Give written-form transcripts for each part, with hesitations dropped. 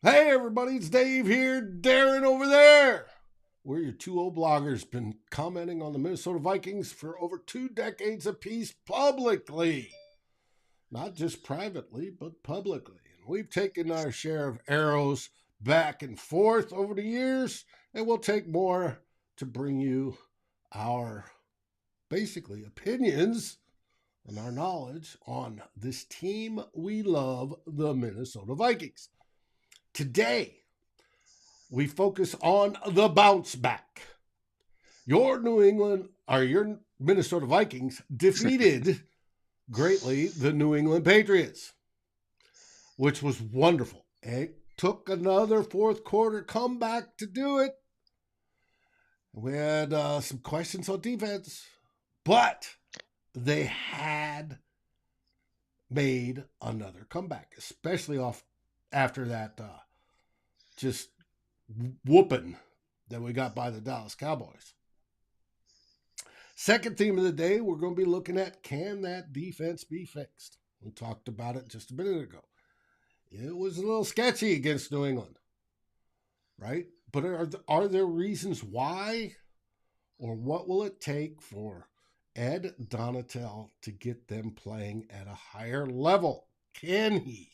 Hey everybody, it's Dave here, Darren over there. We're your two old bloggers, been commenting on the Minnesota Vikings for over 2 decades apiece publicly. Not just privately, but publicly. And we've taken our share of arrows back and forth over the years, and we'll take more to bring you our, basically, opinions and our knowledge on this team we love, the Minnesota Vikings. Today, we focus on the Bounceback. Your Minnesota Vikings defeated greatly the New England Patriots, which was wonderful. It took another fourth quarter comeback to do it. We had some questions on defense, but they had made another comeback, especially after that just whooping that we got by the Dallas Cowboys. Second theme of the day, we're going to be looking at, can that defense be fixed? We talked about it just a minute ago. It was a little sketchy against New England, right? But are there reasons why, or what will it take for Ed Donatel to get them playing at a higher level? Can he?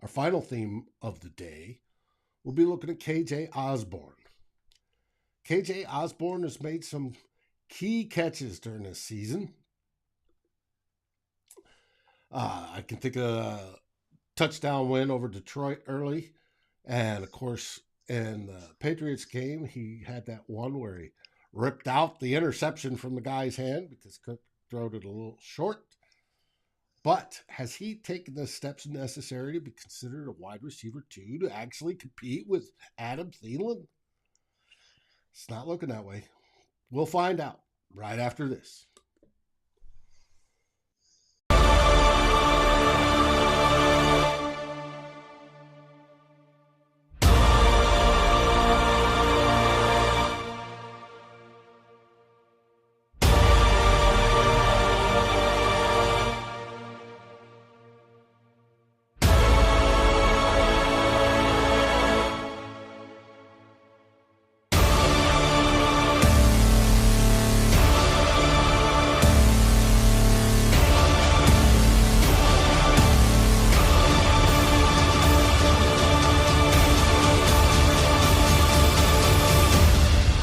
Our final theme of the day, we'll be looking at KJ Osborne. KJ Osborne has made some key catches during this season. I can think of a touchdown win over Detroit early. And, of course, in the Patriots game, he had that one where he ripped out the interception from the guy's hand because Kirk threw it a little short. But has he taken the steps necessary to be considered a wide receiver 2 to actually compete with Adam Thielen? It's not looking that way. We'll find out right after this.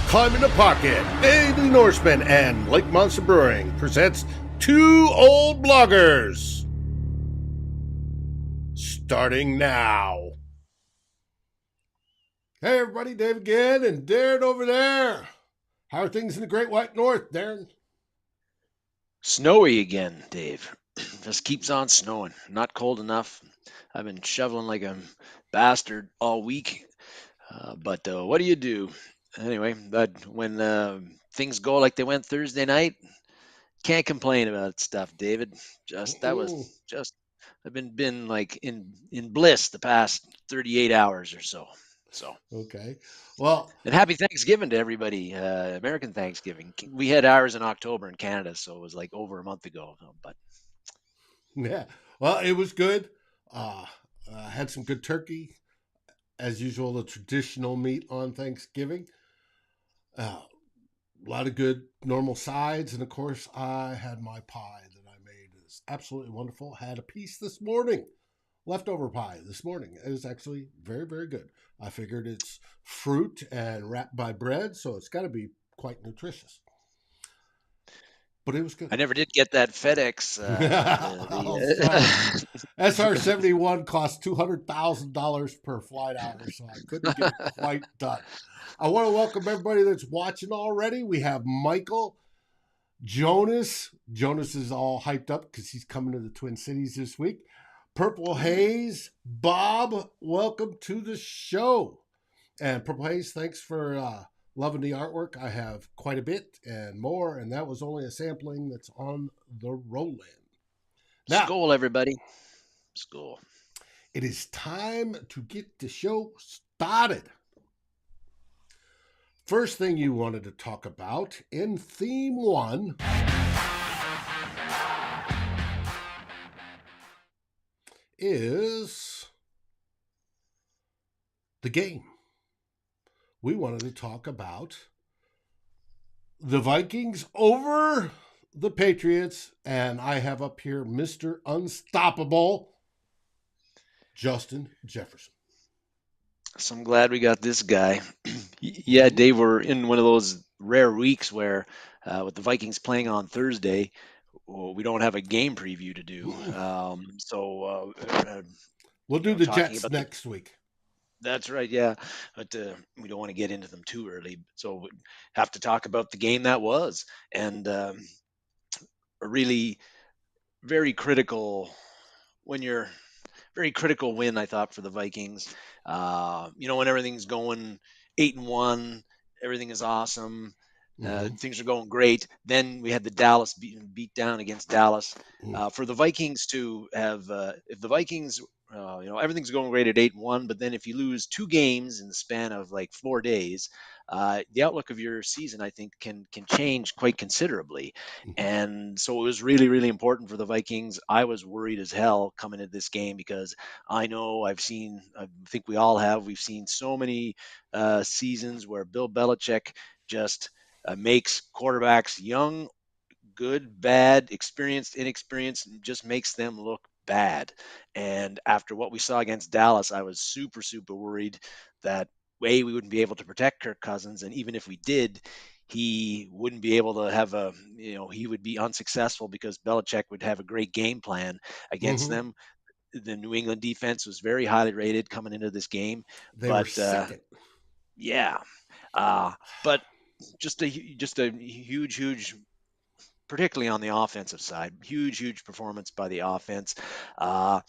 Climbing the Pocket, Daily Norseman, and Lake Monster Brewing presents Two Old Bloggers. Starting now. Hey everybody, Dave again, and Darren over there. How are things in the Great White North, Darren? Snowy again, Dave. Just keeps on snowing. Not cold enough. I've been shoveling like a bastard all week. But what do you do? Anyway, but when things go like they went Thursday night, can't complain about stuff, David. I've been like in bliss the past 38 hours or so. Okay. Well, and happy Thanksgiving to everybody. American Thanksgiving. We had ours in October in Canada, so it was like over a month ago. But yeah, well, it was good. Had some good turkey, as usual. The traditional meat on Thanksgiving. A lot of good normal sides, and of course, I had my pie that I made. It's absolutely wonderful. Had a piece this morning, leftover pie this morning. It was actually very, very good. I figured it's fruit and wrapped by bread, so it's got to be quite nutritious. But it was good. I never did get that FedEx. SR-71 cost $200,000 per flight hour, so I couldn't get it quite done. I want to welcome everybody that's watching already. We have Michael, Jonas. Jonas is all hyped up because he's coming to the Twin Cities this week. Purple Haze, Bob, welcome to the show. And Purple Haze, thanks for loving the artwork. I have quite a bit and more, and that was only a sampling that's on the roll-in. Now, Skol, everybody. Skol. It is time to get the show started. First thing you wanted to talk about in Theme 1 is the game. We wanted to talk about the Vikings over the Patriots, and I have up here Mr. Unstoppable, Justin Jefferson. So I'm glad we got this guy. Yeah, Mm-hmm. Dave, we're in one of those rare weeks where, with the Vikings playing on Thursday, well, we don't have a game preview to do. We'll do the Talking Jets about the next week. That's right, yeah. But we don't want to get into them too early, so we have to talk about the game that was, and a really very critical when you're very critical win, I thought, for the Vikings. When everything's going 8-1, everything is awesome. Mm-hmm. Things are going great. Then we had the Dallas beat down against Dallas. For the Vikings to have, if the Vikings, everything's going great at 8-1, but then if you lose two games in the span of like 4 days, the outlook of your season, I think, can change quite considerably. Mm-hmm. And so it was really, really important for the Vikings. I was worried as hell coming into this game because I know I think we all have, we've seen so many seasons where Bill Belichick just makes quarterbacks young, good, bad, experienced, inexperienced, and just makes them look bad. And after what we saw against Dallas, I was super, super worried that we wouldn't be able to protect Kirk Cousins, and even if we did, he wouldn't be able to have he would be unsuccessful because Belichick would have a great game plan against Mm-hmm. them. The New England defense was very highly rated coming into this game, They were but second. yeah, but just a huge, huge, particularly on the offensive side. Huge, huge performance by the offense. Uh,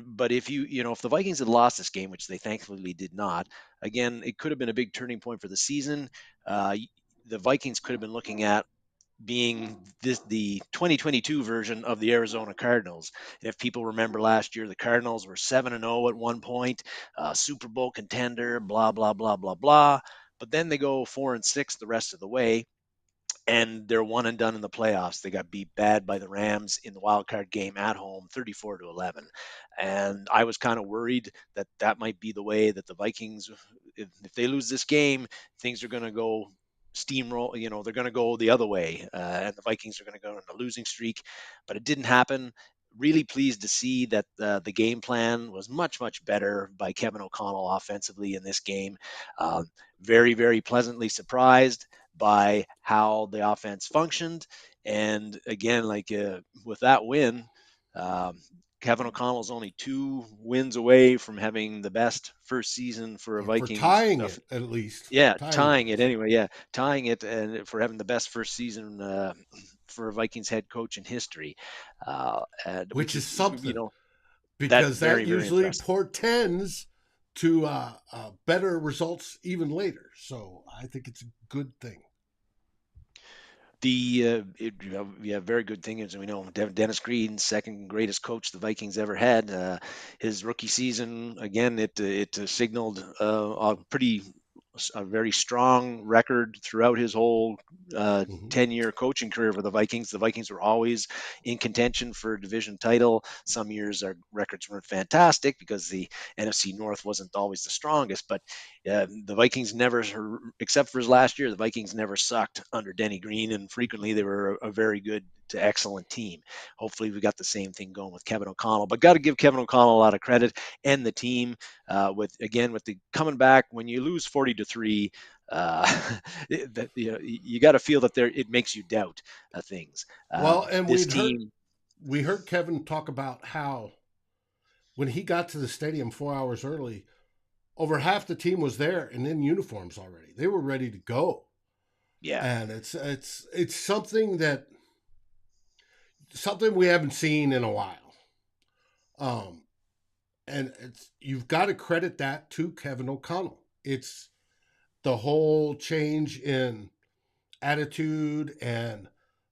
but if the Vikings had lost this game, which they thankfully did not, again, it could have been a big turning point for the season. The Vikings could have been looking at being the 2022 version of the Arizona Cardinals. And if people remember last year, the Cardinals were 7-0 at one point, Super Bowl contender, blah blah blah blah blah. But then they go 4-6 the rest of the way, and they're one and done in the playoffs. They got beat bad by the Rams in the wild card game at home, 34-11. And I was kind of worried that that might be the way that the Vikings, if they lose this game, things are going to go steamroll. They're going to go the other way, and the Vikings are going to go on a losing streak. But it didn't happen. Really pleased to see that the game plan was much, much better by Kevin O'Connell offensively in this game. Uh, Very, very pleasantly surprised by how the offense functioned. And again, like with that win, um, Kevin O'Connell's only 2 wins away from having the best first season for a Or for Vikings. tying it, at least. Yeah, Tying tying it. it anyway. Yeah, tying it, and for having the best first season for a Vikings head coach in history, and Which which is is something, that's because that very, very usually impressive. portends to better results even later. So I think it's a good thing. Very good thing is we know Dennis Green, second greatest coach the Vikings ever had. His rookie season, again, it signaled a very strong record throughout his whole Mm-hmm. 10-year coaching career for the Vikings. The Vikings were always in contention for a division title. Some years our records weren't fantastic because the NFC North wasn't always the strongest, but the Vikings never, except for his last year, the Vikings never sucked under Denny Green, and frequently they were a very good to excellent team. Hopefully, we got the same thing going with Kevin O'Connell, but got to give Kevin O'Connell a lot of credit and the team with the coming back when you lose 40-3. You got to feel that it makes you doubt things. Well, and This team, we heard Kevin talk about how when he got to the stadium 4 hours early, over half the team was there and in uniforms already. They were ready to go, yeah, and it's something we haven't seen in a while. Um, and you've got to credit that to Kevin O'Connell. It's the whole change in attitude and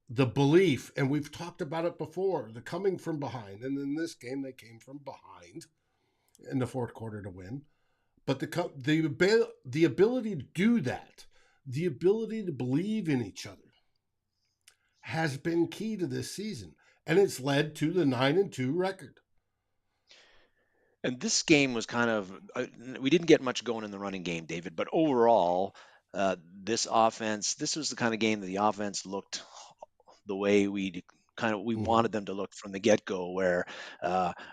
the belief, and we've talked about it before, the coming from behind. And in this game, they came from behind in the fourth quarter to win. But the ability to do that, the ability to believe in each other, has been key to this season, and it's led to the 9-2 record. And this game was kind of we didn't get much going in the running game, David, but overall, this offense, this was the kind of game that the offense looked the way we Hmm. wanted them to look from the get-go, where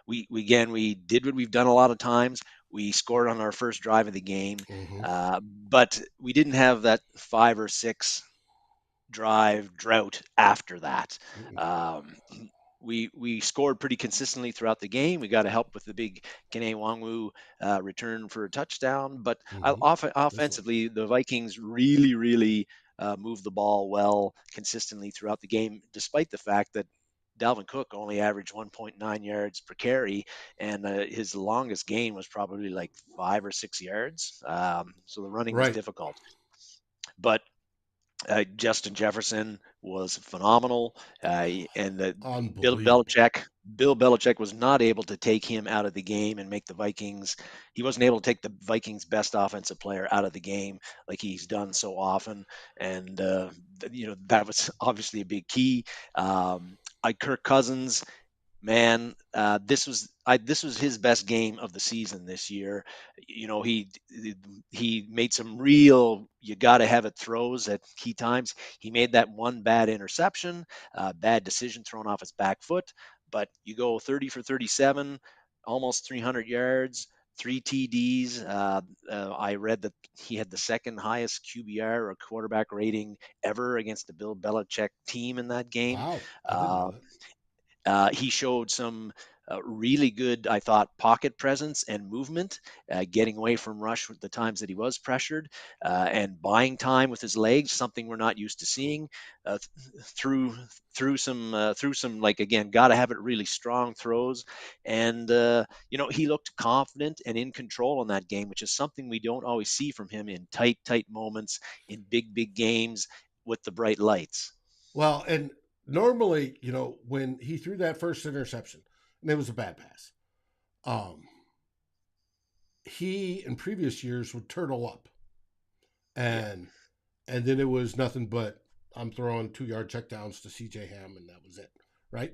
we again we did what we've done a lot of times. We scored on our first drive of the game, Hmm. but we didn't have that 5 or 6 drive drought after that. Um, we scored pretty consistently throughout the game. We got to help with the big Kene Wangwu return for a touchdown, but Hmm. This one. offensively, the Vikings really moved the ball well consistently throughout the game, despite the fact that Dalvin Cook only averaged 1.9 yards per carry, and his longest gain was probably like 5 or 6 yards. So the running was Right. difficult. But Justin Jefferson was phenomenal, and Unbelievable. Bill Belichick was not able to take him out of the game and make the Vikings. He wasn't able to take the Vikings' best offensive player out of the game like he's done so often, and that was obviously a big key. Kirk Cousins, man, this was his best game of the season this year. He made some real you got to have it throws at key times. He made that one bad interception, bad decision thrown off his back foot, but you go 30 for 37, almost 300 yards. 3 TDs. I read that he had the second highest QBR or quarterback rating ever against the Bill Belichick team in that game. Wow. I didn't know Uh, that. he showed some really good, I thought, pocket presence and movement, getting away from Rush with the times that he was pressured, and buying time with his legs, something we're not used to seeing. Through through some like again, got to have it really strong throws, and he looked confident and in control in that game, which is something we don't always see from him in tight moments in big games with the bright lights. Well, and normally, when he threw that first interception, and it was a bad pass, um, he in previous years would turtle up, Yeah, and then it was nothing but I'm throwing 2 yard checkdowns to CJ Ham, and that was it, right?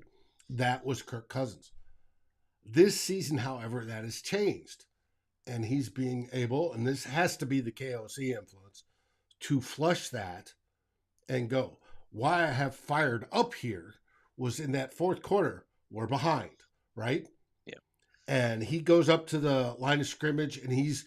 That was Kirk Cousins. This season, however, that has changed, and he's being able, and this has to be the KOC influence, to flush that and go. Why I have fired up here was in that fourth quarter, we're behind, right? yeah, And he goes up to the line of scrimmage, and he's,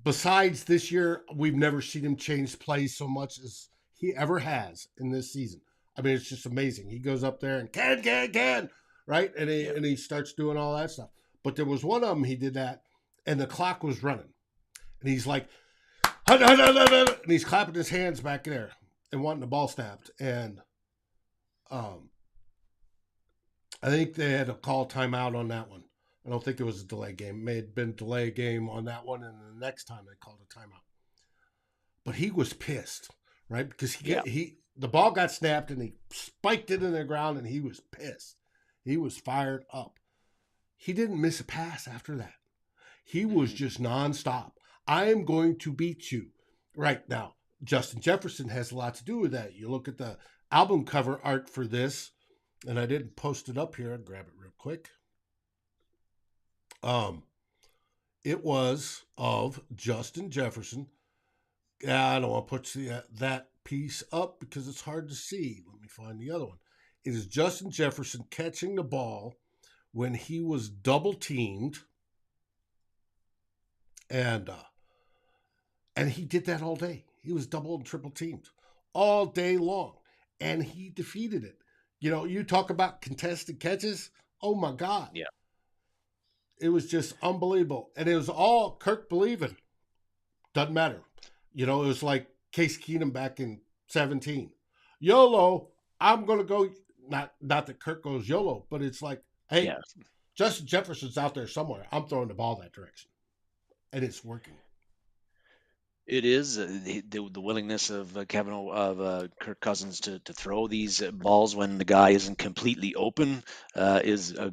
besides this year, we've never seen him change plays so much as he ever has in this season. I mean, it's just amazing. He goes up there and can, right? And yeah. he starts doing all that stuff. But there was one of them, he did that, and the clock was running. And he's like, and he's clapping his hands back there and wanting the ball snapped. And um, I think they had to call timeout on that one. I don't think it was a delay game. It may have been a delay game on that one, and the next time they called a timeout. But he was pissed, right? Because Yeah. the ball got snapped and he spiked it in the ground, and he was pissed. He was fired up. He didn't miss a pass after that. He was Mhm. just nonstop. I am going to beat you. Right now, Justin Jefferson has a lot to do with that. You look at the album cover art for this, and I didn't post it up here. I'll grab it real quick. Um, it was of Justin Jefferson. I don't want to put that piece up because it's hard to see. Let me find the other one. It is Justin Jefferson catching the ball when he was double teamed, and he did that all day. He was double and triple teamed all day long, and he defeated it. You talk about contested catches. Oh my God, Yeah. it was just unbelievable, and it was all Kirk believing. Doesn't matter. It was like Case Keenum back in 17. YOLO, I'm gonna go. Not that Kirk goes YOLO, but it's like, hey, Yeah. Justin Jefferson's out there somewhere. I'm throwing the ball that direction, and it's working. It is the willingness of Kirk Cousins to throw these balls when the guy isn't completely open is a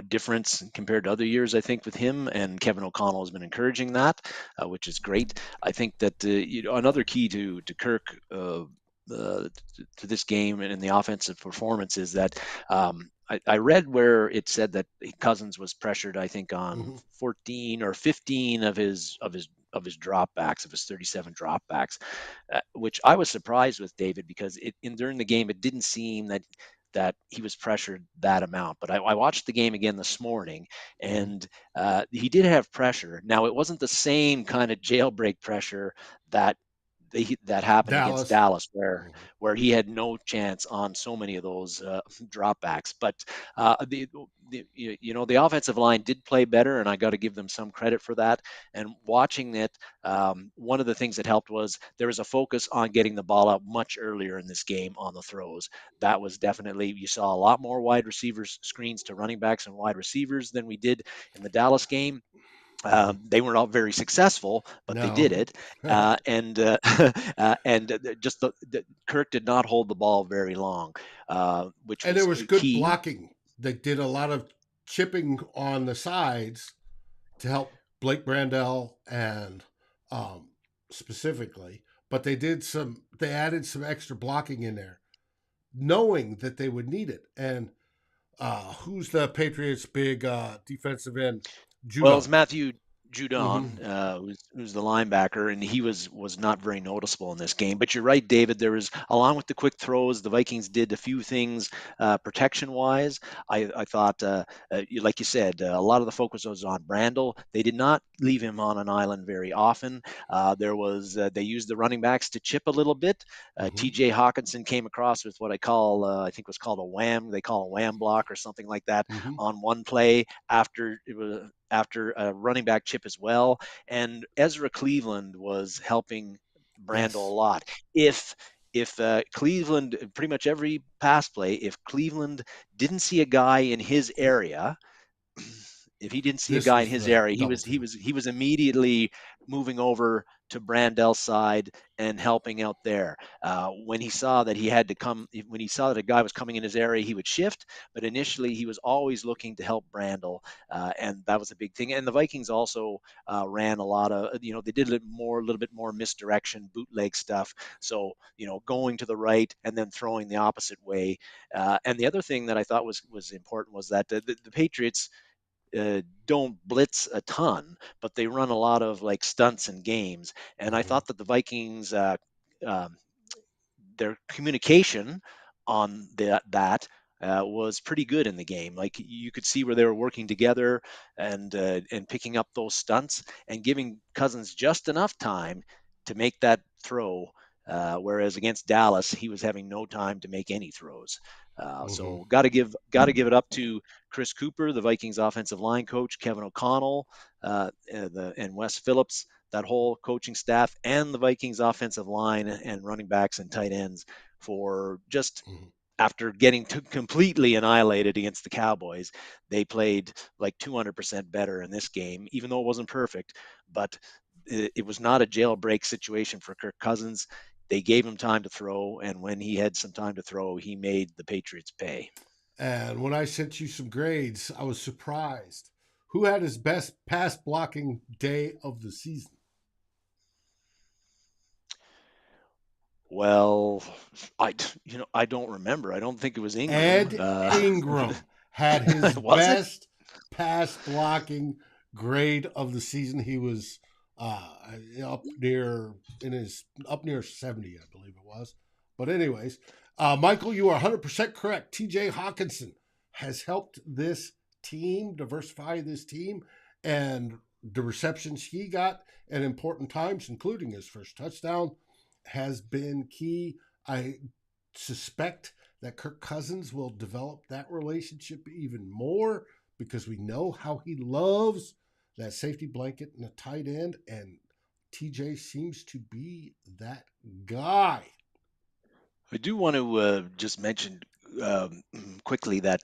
difference compared to other years. I think with him and Kevin O'Connell has been encouraging that, which is great. I think that another key to Kirk to this game and in the offensive performance is that I read where it said that Cousins was pressured, I think, on Hmm. 14 or 15 of his dropbacks, of his 37 dropbacks, which I was surprised with, David, because during the game it didn't seem that he was pressured that amount. But I watched the game again this morning, Hmm. and he did have pressure. Now it wasn't the same kind of jailbreak pressure that that happened against Dallas. Dallas, Hmm. where he had no chance on so many of those dropbacks. But the offensive line did play better, and I got to give them some credit for that. And watching it, one of the things that helped was there was a focus on getting the ball out much earlier in this game on the throws. That was definitely, you saw a lot more wide receivers screens to running backs and wide receivers than we did in the Dallas game. Hmm. They were not very successful, but they No. did it, and just Kirk did not hold the ball very long, which And there was was good key. blocking. They did a lot of chipping on the sides to help Blake Brandel and um, specifically, but they added some extra blocking in there, knowing that they would need it. And who's the Patriots' big defensive end? Well, it's Judon. Matthew Hmm. Judon, who's the linebacker, and he was not very noticeable in this game. But you're right, David. There was, along with the quick throws, the Vikings did a few things protection wise. I thought, like you said, a lot of the focus was on Brandel. They did not leave him on an island very often. They used the running backs to chip a little bit. Hmm. T.J. Hawkinson came across with what I think was called a wham. They call a wham block or something like that Hmm. on one play after a running back chip as well. And Ezra Cleveland was helping Brandel a Yes. lot. If Cleveland, pretty much every pass play, if Cleveland didn't see a guy in his area, if he didn't see a This guy in was his the area, double team. he was immediately moving over to Brandel's side and helping out there. When he saw that he had to come, when he saw that a guy was coming in his area, he would shift. But initially, he was always looking to help Brandel, and that was a big thing. And the Vikings also ran a lot of, they did a little bit more misdirection, bootleg stuff. So going to the right and then throwing the opposite way. And the other thing that I thought was important was that the Patriots don't blitz a ton, but they run a lot of like stunts and games. And I Hmm. thought that the Vikings, um, their communication on that was pretty good in the game. Like you could see where they were working together and picking up those stunts and giving Cousins just enough time to make that throw. Whereas against Dallas, he was having no time to make any throws. Hmm. So got to give it up to Chris Cooper, the Vikings offensive line coach, Kevin O'Connell, and Wes Phillips, that whole coaching staff, and the Vikings offensive line and running backs and tight ends for just Hmm. after getting completely annihilated against the Cowboys, they played like 200% better in this game, even though it wasn't perfect. But it was not a jailbreak situation for Kirk Cousins. They gave him time to throw, and when he had some time to throw, he made the Patriots pay. And when I sent you some grades, I was surprised. Who had his best pass blocking day of the season? Well, I don't remember. I don't think it was Ingram. Ed Ingram had his Was it? best pass blocking grade of the season. He was up near up near 70, I believe it was. But anyways, Michael, you are 100% correct. TJ Hawkinson has helped this team diversify this team, and the receptions he got at important times, including his first touchdown, has been key. I suspect that Kirk Cousins will develop that relationship even more because we know how he loves that safety blanket and a tight end, and TJ seems to be that guy. I do want to just mention um, quickly that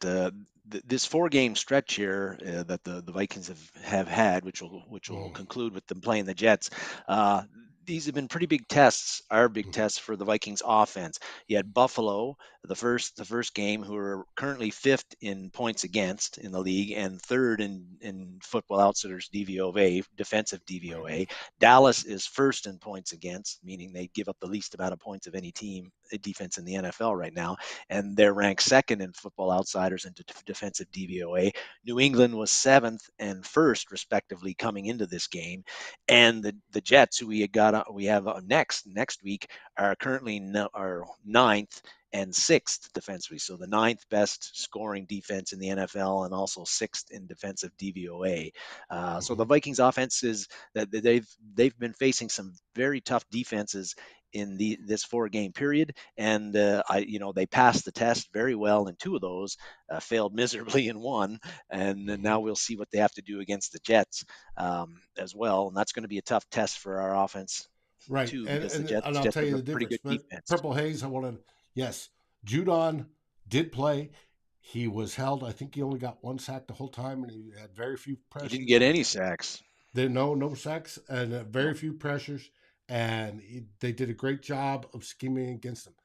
this four-game stretch here that the Vikings have had, which will Mm, conclude with them playing the Jets. Uh, these have been pretty big tests, are big mhm, tests for the Vikings offense. You had Buffalo, the first game, who are currently fifth in points against in the league and third in Football Outsiders DVOA, defensive Right. DVOA. Dallas is first in points against, meaning they give up the least amount of points of any team defense in the NFL right now, and they're ranked second in Football Outsiders and defensive DVOA. New England was seventh and first, respectively, coming into this game, and the Jets, who we have next week, are currently are ninth and sixth defensively. So the ninth best scoring defense in the NFL and also sixth in defensive DVOA. So Mm-hmm. the Vikings offense is that they've been facing some very tough defenses in this 4 game period, and they passed the test very well in 2 of those, failed miserably in one, and then Mm-hmm. now we'll see what they have to do against the Jets as well, and that's going to be a tough test for our offense Right. too, And, because the and Jets and I'll Jets tell have you a the pretty difference. good But defense. Purple Haze, I want to, yes, Judon did play. He was held. I think he only got 1 sack the whole time, and he had very few He didn't pressures. get And any sacks. there no sacks and very No. few pressures. And they did a great job of scheming against them.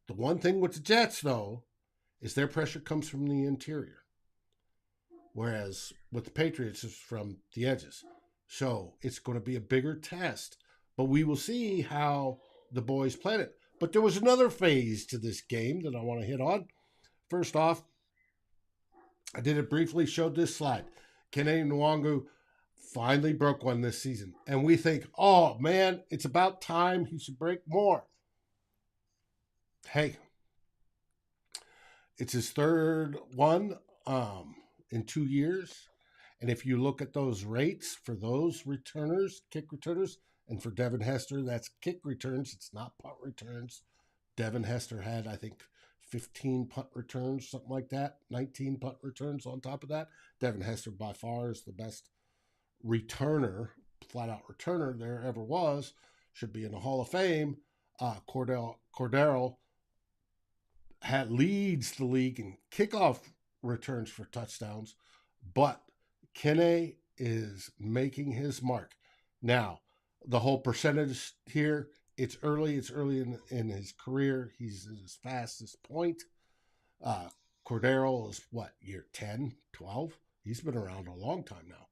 The one thing with the Jets, though, is their pressure comes from the interior, whereas with the Patriots, it's from the edges. So it's going to be a bigger test, but we will see how the boys played it. But there was another phase to this game that I want to hit on. First off, I did it briefly, showed this slide. Kene Nwangu finally broke one this season. And we think, oh man, it's about time he should break more. Hey, it's his third one in 2 years. And if you look at those rates for those returners, kick returners, and for Devin Hester, that's kick returns. It's not punt returns. Devin Hester had, I think, 15 punt returns, something like that, 19 punt returns on top of that. Devin Hester by far is the best returner, flat out returner there ever was. Should be in the Hall of Fame. Cordero leads the league in kickoff returns for touchdowns, but Kene is making his mark. Now, the whole percentage here, it's early. It's early in his career. He's at his fastest point. Cordero is what, year 10, 12? He's been around a long time now.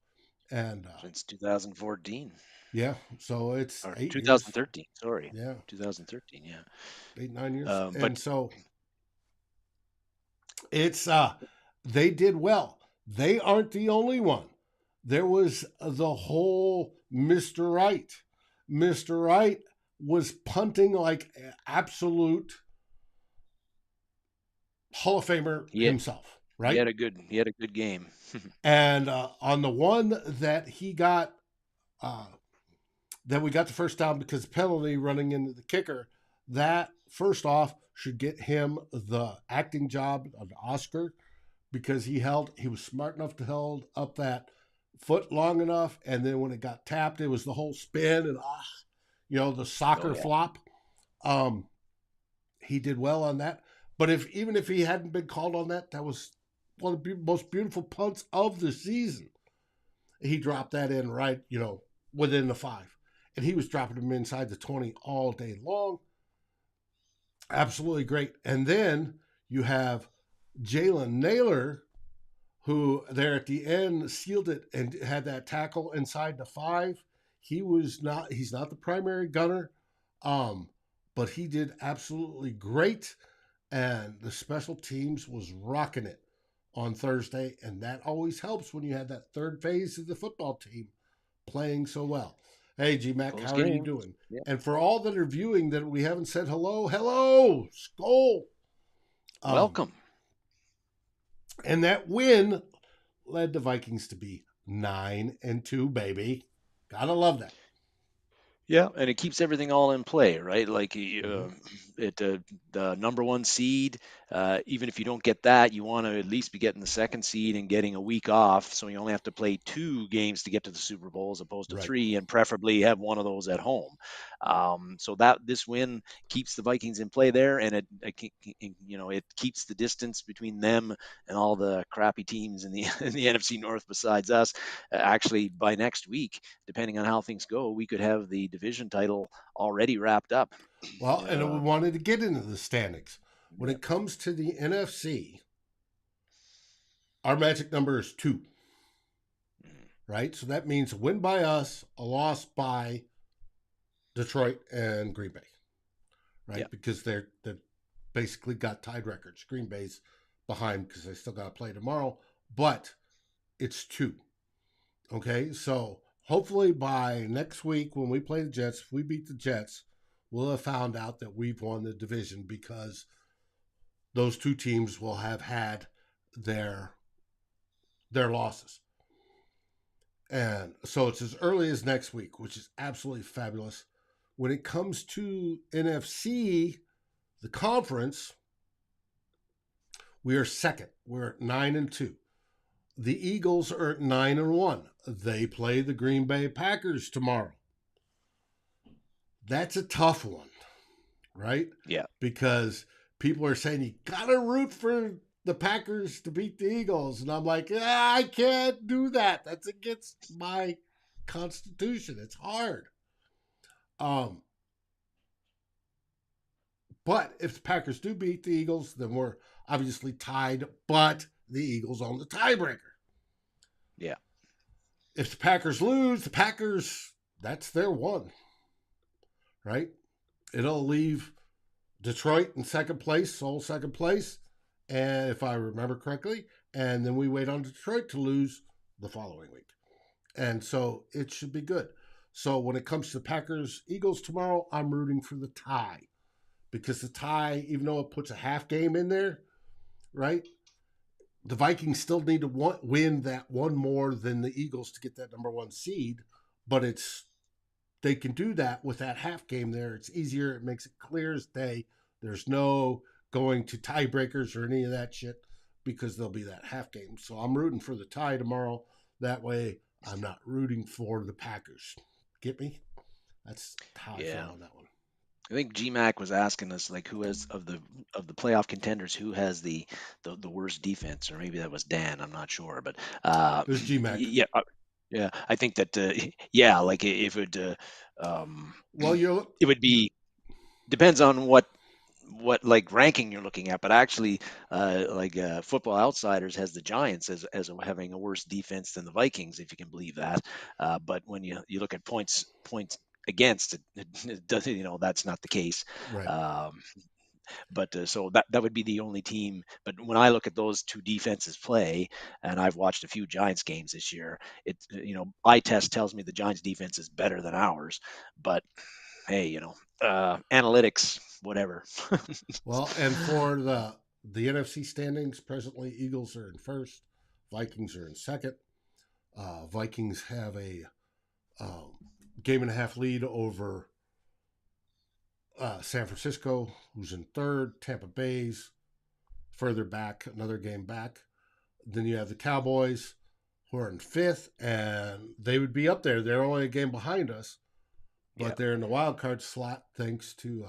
And Since 2014 yeah, so it's or 8 years. 2013. Sorry, Yeah, 2013. Yeah. 8, 9 years. But And so it's they did well. They aren't the only one. There was the whole Mr. Right. Mr. Right was punting like absolute Hall of Famer he himself, he right? had a good game. And on the one that he got, that we got the first down because penalty running into the kicker, that first off should get him the acting job of the Oscar because he was smart enough to hold up that foot long enough, and then when it got tapped, it was the whole spin and the Oh soccer yeah. flop. Um, he did well on that. But even if he hadn't been called on that, that was one of the most beautiful punts of the season. He dropped that in right, within the 5. And he was dropping them inside the 20 all day long. Absolutely great. And then you have Jalen Naylor, who there at the end sealed it and had that tackle inside the 5. He's not the primary gunner, but he did absolutely great. And the special teams was rocking it on Thursday. And that always helps when you have that third phase of the football team playing so well. Hey, G Mac, Close how are you game. doing? Yeah. And for all that are viewing that we haven't said hello, Skull. Um, Welcome. and that win led the Vikings to be 9-2, baby. Gotta love that. Yeah, and it keeps everything all in play, right? Like Mm-hmm. the number one seed, even if you don't get that, you want to at least be getting the second seed and getting a week off, so you only have to play 2 games to get to the Super Bowl as opposed to Right. 3, and preferably have one of those at home. So that this win keeps the Vikings in play there, and it keeps the distance between them and all the crappy teams in the in the NFC North besides us. Actually, by next week, depending on how things go, we could have the division title already wrapped up. Well, and we wanted to get into the standings. When it comes to the NFC, our magic number is 2. Right? So that means a win by us, a loss by Detroit and Green Bay. Right? Yeah. Because they're basically got tied records. Green Bay's behind because they still got to play tomorrow. But it's 2. Okay? So hopefully by next week when we play the Jets, if we beat the Jets, we'll have found out that we've won the division because those 2 teams will have had their losses. And so it's as early as next week, which is absolutely fabulous. When it comes to NFC, the conference, we are second. We're at 9-2. The Eagles are at 9-1. They play the Green Bay Packers tomorrow. That's a tough one, right? Yeah. Because people are saying you gotta root for the Packers to beat the Eagles. And I'm like, I can't do that. That's against my constitution. It's hard. But if the Packers do beat the Eagles, then we're obviously tied, but the Eagles own the tiebreaker. Yeah. If the Packers lose, the Packers, that's their one. Right? It'll leave Detroit in second place, sole second place. And if I remember correctly, and then we wait on Detroit to lose the following week. And so it should be good. So when it comes to Packers-Eagles tomorrow, I'm rooting for the tie. Because the tie, even though it puts a half game in there, right, the Vikings still need to win that one more than the Eagles to get that number 1 seed. But they can do that with that half game there. It's easier. It makes it clear as day. There's no going to tiebreakers or any of that shit because there'll be that half game. So I'm rooting for the tie tomorrow. That way I'm not rooting for the Packers. Get me? That's how I feel on that one. I think GMAC was asking us like who has of the playoff contenders who has the worst defense, or maybe that was Dan. I'm not sure, but It was GMAC. Yeah. I think that like if it it would be depends on what like ranking you're looking at, but actually Football Outsiders has the Giants as having a worse defense than the Vikings, if you can believe that. But when you look at points against it doesn't, that's not the case. Right. But so that would be the only team. But when I look at those 2 defenses play, and I've watched a few Giants games this year, eye test tells me the Giants defense is better than ours. But hey, analytics, whatever. Well, and for the NFC standings, presently Eagles are in first, Vikings are in second. Vikings have a game and a half lead over San Francisco, who's in third. Tampa Bay's further back, another game back. Then you have the Cowboys, who are in fifth, and they would be up there. They're only a game behind us, but they're in the wild card slot thanks to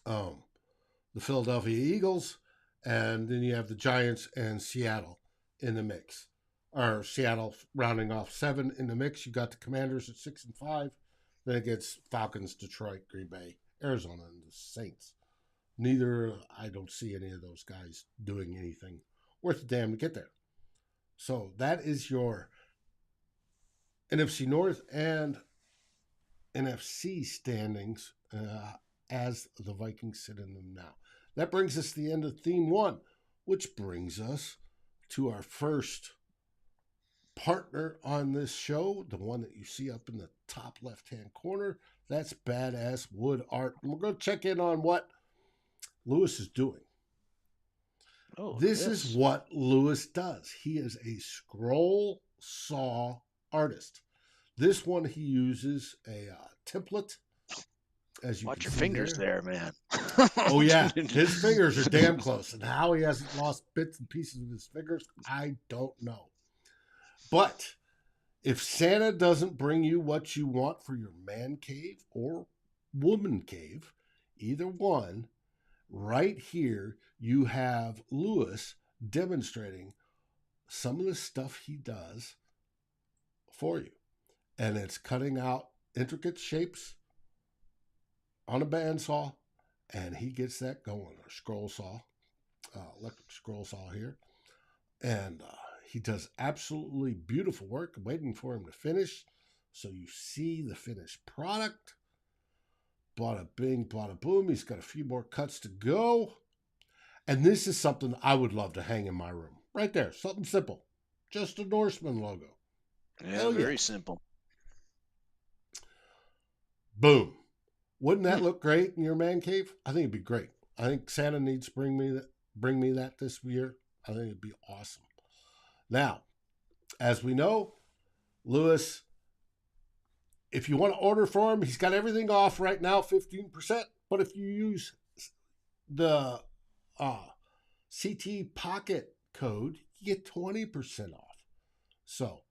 the Philadelphia Eagles. And then you have the Giants and Seattle in the mix. Or Seattle rounding off 7 in the mix. You got the Commanders at 6 and 5. Then it gets Falcons, Detroit, Green Bay, Arizona, and the Saints. Neither, I don't see any of those guys doing anything worth a damn to get there. So that is your NFC North and NFC standings as the Vikings sit in them now. That brings us to the end of theme 1, which brings us to our first partner on this show, the one that you see up in the top left-hand corner. That's Badass Wood Art. And we're going to check in on what Lewis is doing. This is what Lewis does. He is a scroll saw artist. This one, he uses a template. As you watch can your see fingers there, man. Oh yeah, his fingers are damn close, and how he hasn't lost bits and pieces of his fingers, I don't know. But if Santa doesn't bring you what you want for your man cave or woman cave, either one, right here you have Lewis demonstrating some of the stuff he does for you. And it's cutting out intricate shapes on a bandsaw and he gets that going. A scroll saw, electric scroll saw here, and he does absolutely beautiful work. I'm waiting for him to finish, so you see the finished product. Bada bing, bada boom. He's got a few more cuts to go. And this is something I would love to hang in my room. Right there. Something simple. Just a Norseman logo. Yeah, Hell very yes. simple. Boom. Wouldn't that look great in your man cave? I think it'd be great. I think Santa needs to bring me that this year. I think it'd be awesome. Now, as we know, Lewis, if you want to order for him, he's got everything off right now, 15%. But if you use the CT Pocket code, you get 20% off. So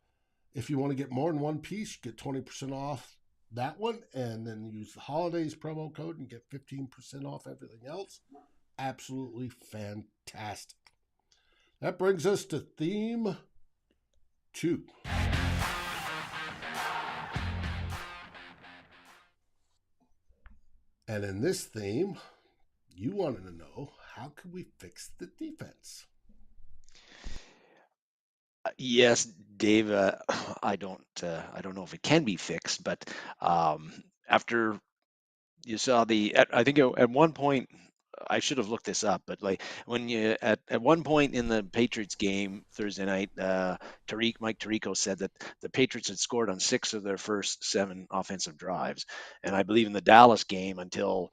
if you want to get more than one piece, you get 20% off that one, and then use the holidays promo code and get 15% off everything else. Absolutely fantastic. That brings us to theme 2. And in this theme, you wanted to know, how can we fix the defense? Yes, Dave. I don't know if it can be fixed, but after you saw I think at one point, I should have looked this up, but like when you at one point in the Patriots game Thursday night, Mike Tirico said that the Patriots had scored on 6 of their first 7 offensive drives, and I believe in the Dallas game until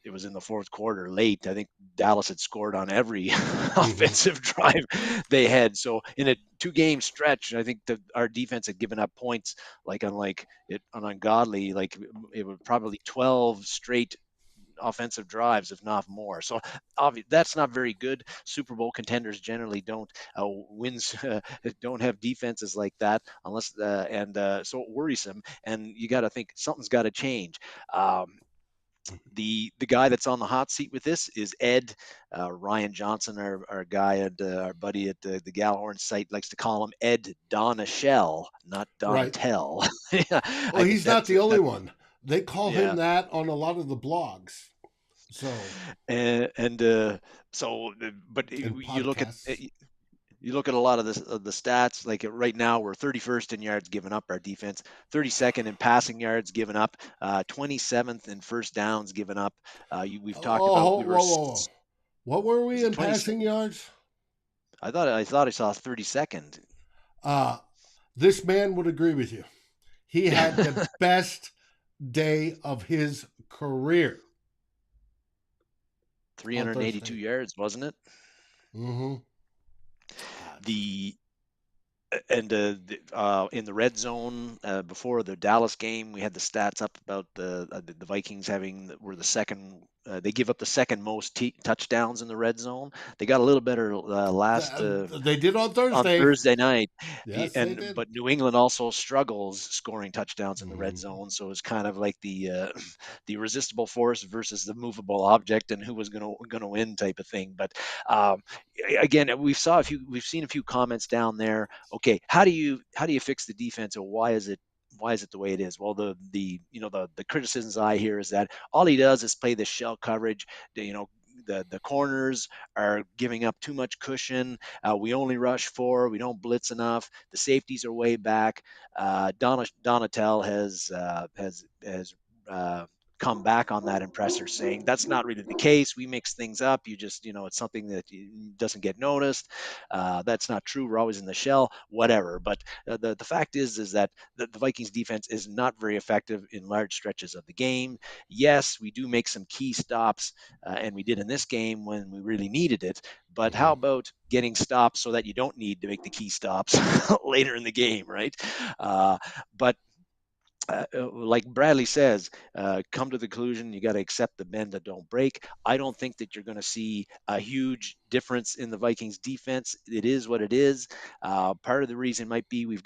it was in the fourth quarter late, I think Dallas had scored on every Mm-hmm. offensive drive they had. So in a 2-game stretch, I think that our defense had given up points like unlike it ungodly, like it was probably 12 straight offensive drives, if not more. So that's not very good. Super Bowl contenders generally don't wins don't have defenses like that unless so worrisome. And you got to think something's got to change. The guy that's on the hot seat with this is Ed Ryan Johnson, our guy at our buddy at the Gallahorn site likes to call him Ed Donashell, not Right. Donatel. Yeah, Well, I think he's not the only that one. They call him yeah. that on a lot of the blogs. So, And but in podcasts. you look at a lot of the stats. Like right now, we're 31st in yards given up. Our defense, 32nd in passing yards given up, 27th in first downs given up. We've talked about Oh, we were whoa, whoa, whoa. What were we was it in 20? passing yards? I thought I saw 32nd. Uh, this man would agree with you. He had the best day of his career on 382 Thursday. yards, wasn't it? Mm-hmm. The and In the red zone before the Dallas game, we had the stats up about the Vikings were the second. They give up the second most touchdowns in the red zone. They got a little better They did on on Thursday. Thursday night, Yes, they did. but New England also struggles scoring touchdowns in the red Mm-hmm. zone. So it's kind of like the irresistible force versus the movable object, and who was gonna win type of thing. But um, again, we've seen a few comments down there. Okay, how do you fix the defense, or why is it the way it is? Well, the criticisms I hear is that all he does is play this shell coverage. The corners are giving up too much cushion. We only rush 4. We don't blitz enough. The safeties are way back. Donatel has come back on that impressor, saying that's not really the case. We mix things up. It's something that doesn't get noticed. That's not true. We're always in the shell, whatever. But the fact is that the Vikings defense is not very effective in large stretches of the game. Yes, we do make some key stops, and we did in this game when we really needed it. But Mm-hmm. how about getting stops so that you don't need to make the key stops later in the game, right? But like Bradley says, come to the conclusion you got to accept the bend that don't break. I don't think that you're going to see a huge difference in the Vikings defense. It is what it is. Part of the reason might be we're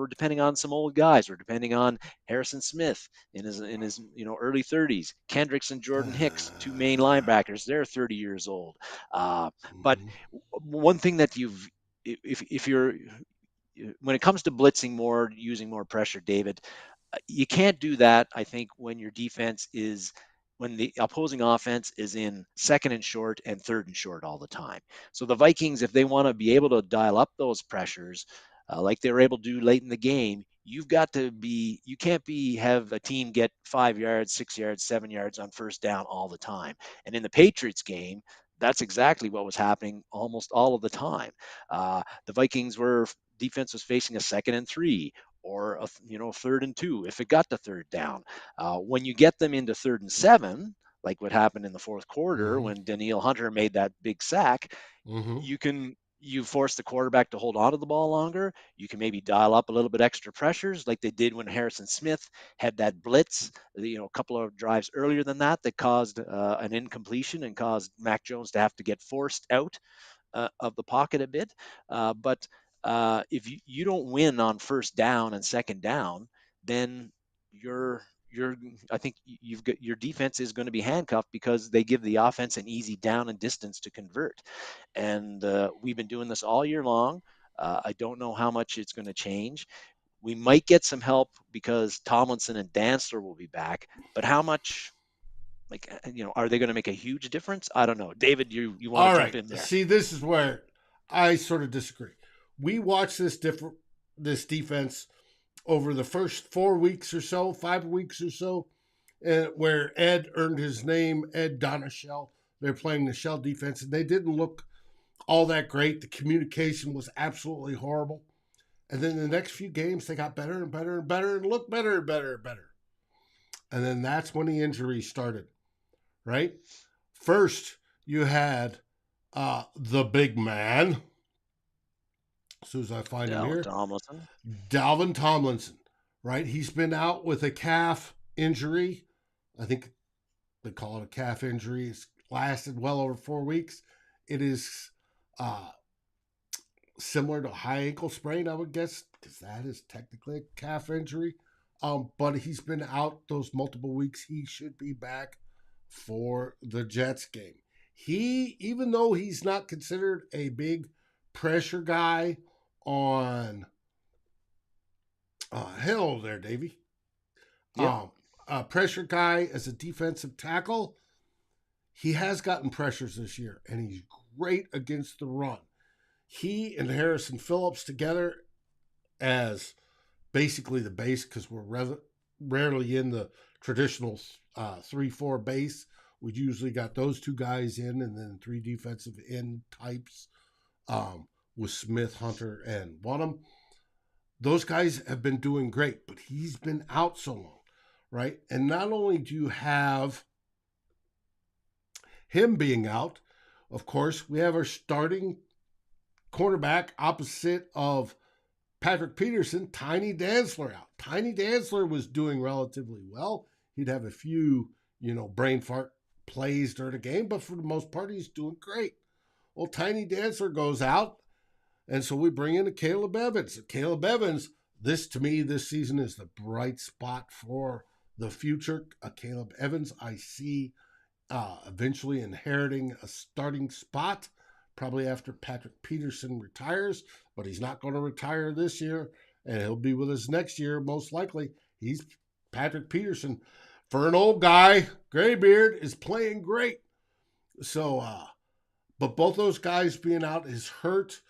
depending on some old guys. We're depending on Harrison Smith in his early 30s, Kendricks and Jordan Hicks, 2 main linebackers. They're 30 years old. But Mm-hmm. one thing that if you're when it comes to blitzing more, using more pressure, David, you can't do that. I think when when the opposing offense is in second and short and third and short all the time. So the Vikings, if they want to be able to dial up those pressures, like they were able to do late in the game, you can't have a team get 5 yards, 6 yards, 7 yards on first down all the time. And in the Patriots game, that's exactly what was happening almost all of the time. The Vikings were defense was facing a 2nd and 3 or third and 2 if it got to third down. When you get them into 3rd and 7, like what happened in the fourth quarter Mm-hmm. when Daniil Hunter made that big sack, Mm-hmm. you force the quarterback to hold on to the ball longer. You can maybe dial up a little bit extra pressures like they did when Harrison Smith had that blitz, a couple of drives earlier than that caused an incompletion and caused Mac Jones to have to get forced out of the pocket a bit. But if you don't win on first down and second down, then you're I think you've got your defense is going to be handcuffed because they give the offense an easy down and distance to convert. And we've been doing this all year long. I don't know how much it's going to change. We might get some help because Tomlinson and Dantzler will be back, but how much? Are they going to make a huge difference? I don't know. David, you want to All jump right. in there? See, this is where I sort of disagree. We watched this defense over the first 4 weeks or so, 5 weeks or so, where Ed earned his name, Ed Donashell. They're playing the shell defense, and they didn't look all that great. The communication was absolutely horrible. And then the next few games, they got better and better and better and looked better and better and better. And then that's when the injuries started, right? First, you had the big man, as soon as I find him Dalvin here, Tomlinson. Dalvin Tomlinson, right? He's been out with a calf injury. I think they call it a calf injury. It's lasted well over 4 weeks. It is similar to a high ankle sprain, I would guess, because that is technically a calf injury. But he's been out those multiple weeks. He should be back for the Jets game. Even though he's not considered a big pressure guy on hello there, Davey. Yep. Pressure guy as a defensive tackle, he has gotten pressures this year, and he's great against the run. He and Harrison Phillips together as basically the base, because we're rarely in the traditional 3-4 base. We've usually got those two guys in, and then 3 defensive end types with Smith, Hunter, and Bonham. Those guys have been doing great, but he's been out so long, right? And not only do you have him being out, of course, we have our starting cornerback opposite of Patrick Peterson, Tiny Dantzler out. Tiny Dantzler was doing relatively well. He'd have a few, brain fart plays during the game, but for the most part, he's doing great. Well, Tiny Dantzler goes out, and so we bring in a Caleb Evans. Caleb Evans, this season is the bright spot for the future. Caleb Evans, I see eventually inheriting a starting spot, probably after Patrick Peterson retires, but he's not going to retire this year, and he'll be with us next year, most likely. He's Patrick Peterson. For an old guy, graybeard, is playing great. So, but both those guys being out is hurt.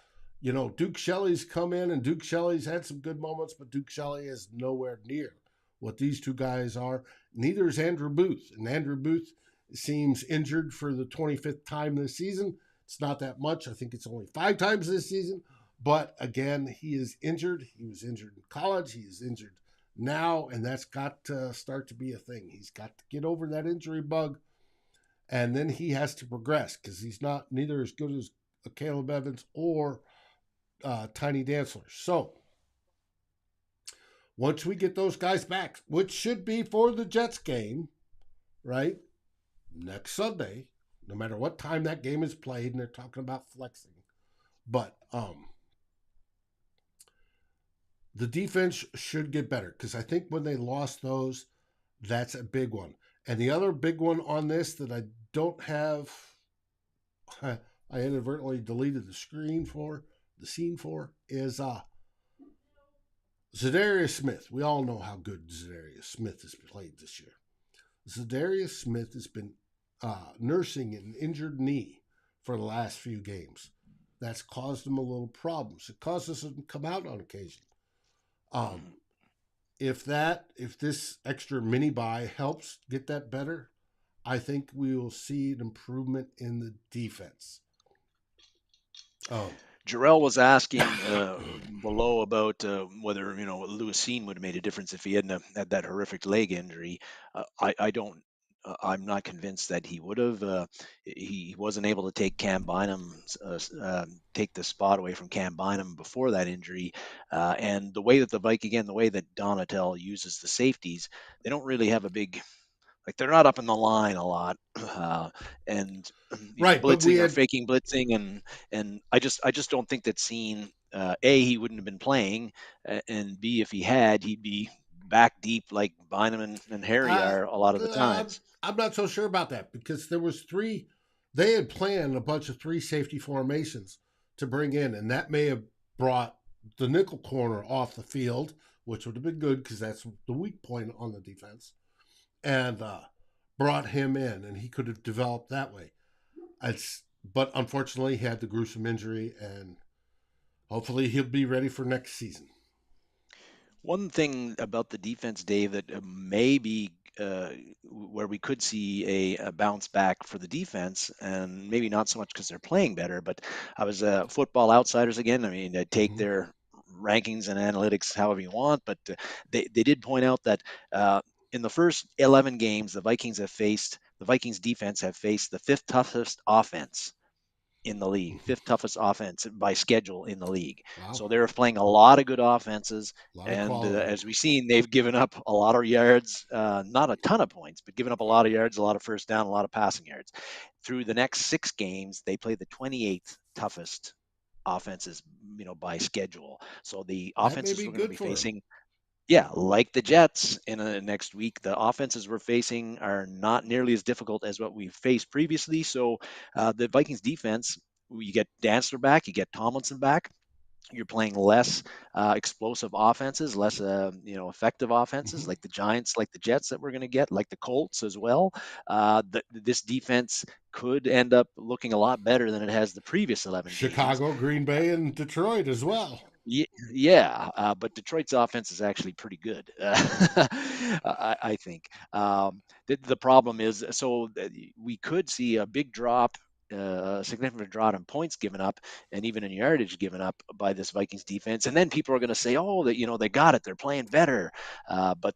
Duke Shelley's come in, and Duke Shelley's had some good moments, but Duke Shelley is nowhere near what these two guys are. Neither is Andrew Booth, and Andrew Booth seems injured for the 25th time this season. It's not that much. I think it's only 5 times this season. But again, he is injured. He was injured in college. He is injured now, and that's got to start to be a thing. He's got to get over that injury bug, and then he has to progress because he's neither as good as Caleb Evans or Tiny Dantzler. So once we get those guys back, which should be for the Jets game, right, next Sunday, no matter what time that game is played, and they're talking about flexing. But the defense should get better because I think when they lost those, that's a big one. And the other big one on this that I don't have, I inadvertently deleted the scene for, is Zadarius Smith. We all know how good Zadarius Smith has played this year. Zadarius Smith has been nursing an injured knee for the last few games. That's caused him a little problems. It causes him to come out on occasion. Um, if this extra mini buy helps get that better, I think we will see an improvement in the defense. Jarrell was asking below about whether Lewis Cine would have made a difference if he hadn't have had that horrific leg injury. I don't. I'm not convinced that he would have. He wasn't able to take Cam Bynum, take the spot away from Cam Bynum before that injury. And the way that the way that Donatel uses the safeties, they don't really have a big, like they're not up in the line a lot, and right, but we blitzing or had faking blitzing, and I just don't think that scene. A, he wouldn't have been playing, and B, if he had, he'd be back deep like Bynum and Harry I, are a lot of the uh, times. I'm not so sure about that because there was three. They had planned a bunch of three safety formations to bring in, and that may have brought the nickel corner off the field, which would have been good because that's the weak point on the defense, and brought him in, and he could have developed that way. But unfortunately, he had the gruesome injury, and hopefully, he'll be ready for next season. One thing about the defense, Dave, that may be where we could see a bounce back for the defense, and maybe not so much because they're playing better, but I was Football Outsiders again. I mean, take Mm-hmm. their rankings and analytics however you want, but they did point out that in the first 11 games, the Vikings defense have faced the fifth toughest offense in the league, fifth toughest offense by schedule in the league. Wow, So they're playing a lot of good offenses, a lot of and quality. as we've seen, they've given up a lot of yards, not a ton of points, but given up a lot of yards, a lot of first down, a lot of passing yards. Through the next 6 games, they play the 28th toughest offenses, by schedule. So the That may offenses be we're going to good be for him. facing, yeah, like the Jets in next week, the offenses we're facing are not nearly as difficult as what we've faced previously. So the Vikings defense, you get Dantzler back, you get Tomlinson back. You're playing less explosive offenses, less effective offenses, Mm-hmm. like the Giants, like the Jets that we're going to get, like the Colts as well. This defense could end up looking a lot better than it has the previous 11 games. Chicago, Green Bay, and Detroit as well. Yeah, but Detroit's offense is actually pretty good, I think. The problem is, we could see a big drop, a significant drop in points given up, and even in yardage given up by this Vikings defense. And then people are going to say, "Oh, that they got it, they're playing better." But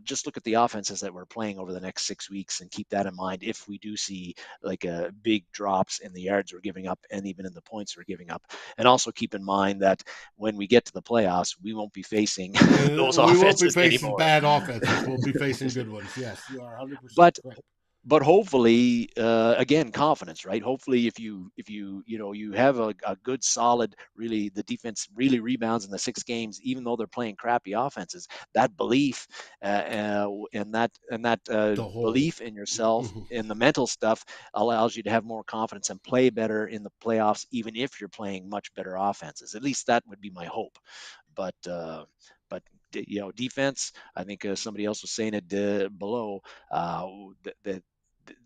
just look at the offenses that we're playing over the next 6 weeks and keep that in mind if we do see like big drops in the yards we're giving up and even in the points we're giving up. And also keep in mind that when we get to the playoffs, we won't be facing those We won't be offenses facing anymore. bad offenses. We'll be facing good ones. Yes, you are 100% but correct. but hopefully, again, confidence, right? Hopefully, if you have a good solid, really the defense really rebounds in the 6 games, even though they're playing crappy offenses. That belief and that The whole. belief in yourself Mhm. and the mental stuff allows you to have more confidence and play better in the playoffs, even if you're playing much better offenses. At least that would be my hope. But defense. I think somebody else was saying it below. Uh, that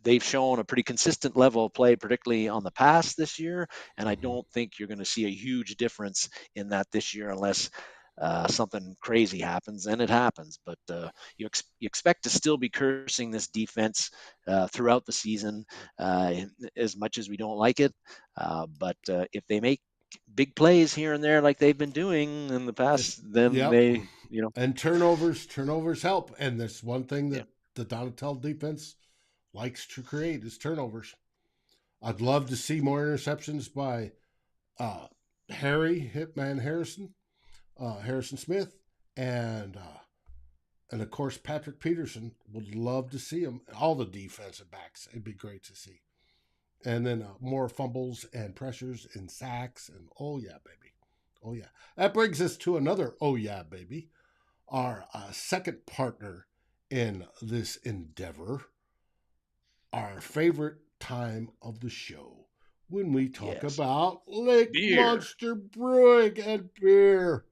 they've shown a pretty consistent level of play, particularly on the pass this year. And I Mhm. don't think you're going to see a huge difference in that this year unless something crazy happens, and it happens. But you expect to still be cursing this defense throughout the season, as much as we don't like it. But if they make big plays here and there like they've been doing in the Just past, then yep. they. And turnovers help. And there's one thing Yeah. that the Donatel defense likes to create is turnovers. I'd love to see more interceptions by uh, Harry Hitman Harrison Smith, and and of course Patrick Peterson. Would love to see him. All the defensive backs. It'd be great to see. And then more fumbles and pressures and sacks and oh yeah, baby, oh yeah. That brings us to another oh yeah, baby. Our second partner in this endeavor, our favorite time of the show when we talk Yes. about Lake Beer. Monster Brewing and beer.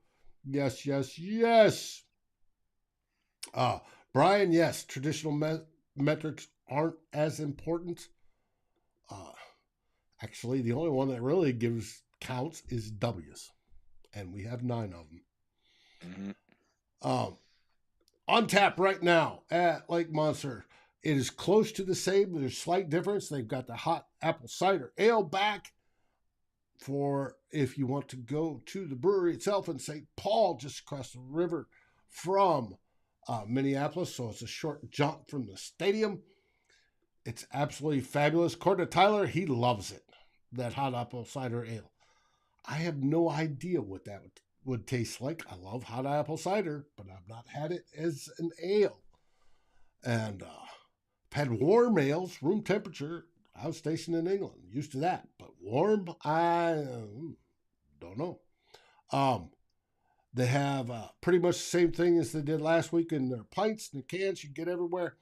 Yes, yes, yes. Uh, Brian, yes, traditional metrics aren't as important. Uh, Actually, the only one that really gives counts is W's, and we have 9 of them. Mhm. On tap right now at Lake Monster. It is close to the same. There's slight difference. They've got the hot apple cider ale back for if you want to go to the brewery itself in St. Paul, just across the river from Minneapolis. So it's a short jaunt from the stadium. It's absolutely fabulous. According to Tyler, he loves it, that hot apple cider ale. I have no idea what that would taste like. I love hot apple cider, but I've not had it as an ale. And had warm ales, room temperature. I was stationed in England, used to that. But warm, I don't know. They have pretty much the same thing as they did last week in their pints and the cans you get everywhere.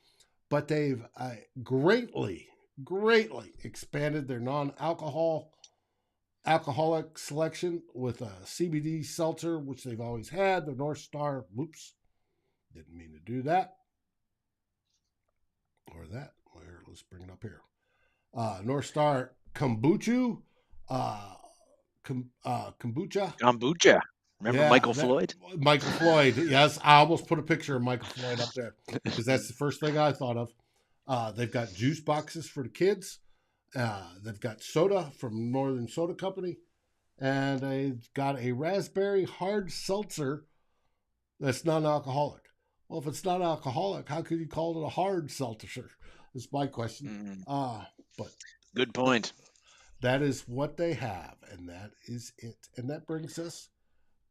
But they've greatly expanded their alcoholic selection with a CBD seltzer, which they've always had. The North Star, whoops, didn't mean to do that. Or that. Here, let's bring it up here. North Star kombucha. Kombucha. Kombucha. Remember Michael Floyd? Michael Floyd. Yes, I almost put a picture of Michael Floyd up there because that's the first thing I thought of. They've got juice boxes for the kids. They've got soda from Northern Soda Company, and they've got a raspberry hard seltzer that's non-alcoholic. Well, if it's not alcoholic, how could you call it a hard seltzer? That's my question. But good point. That is what they have, and that is it. And that brings us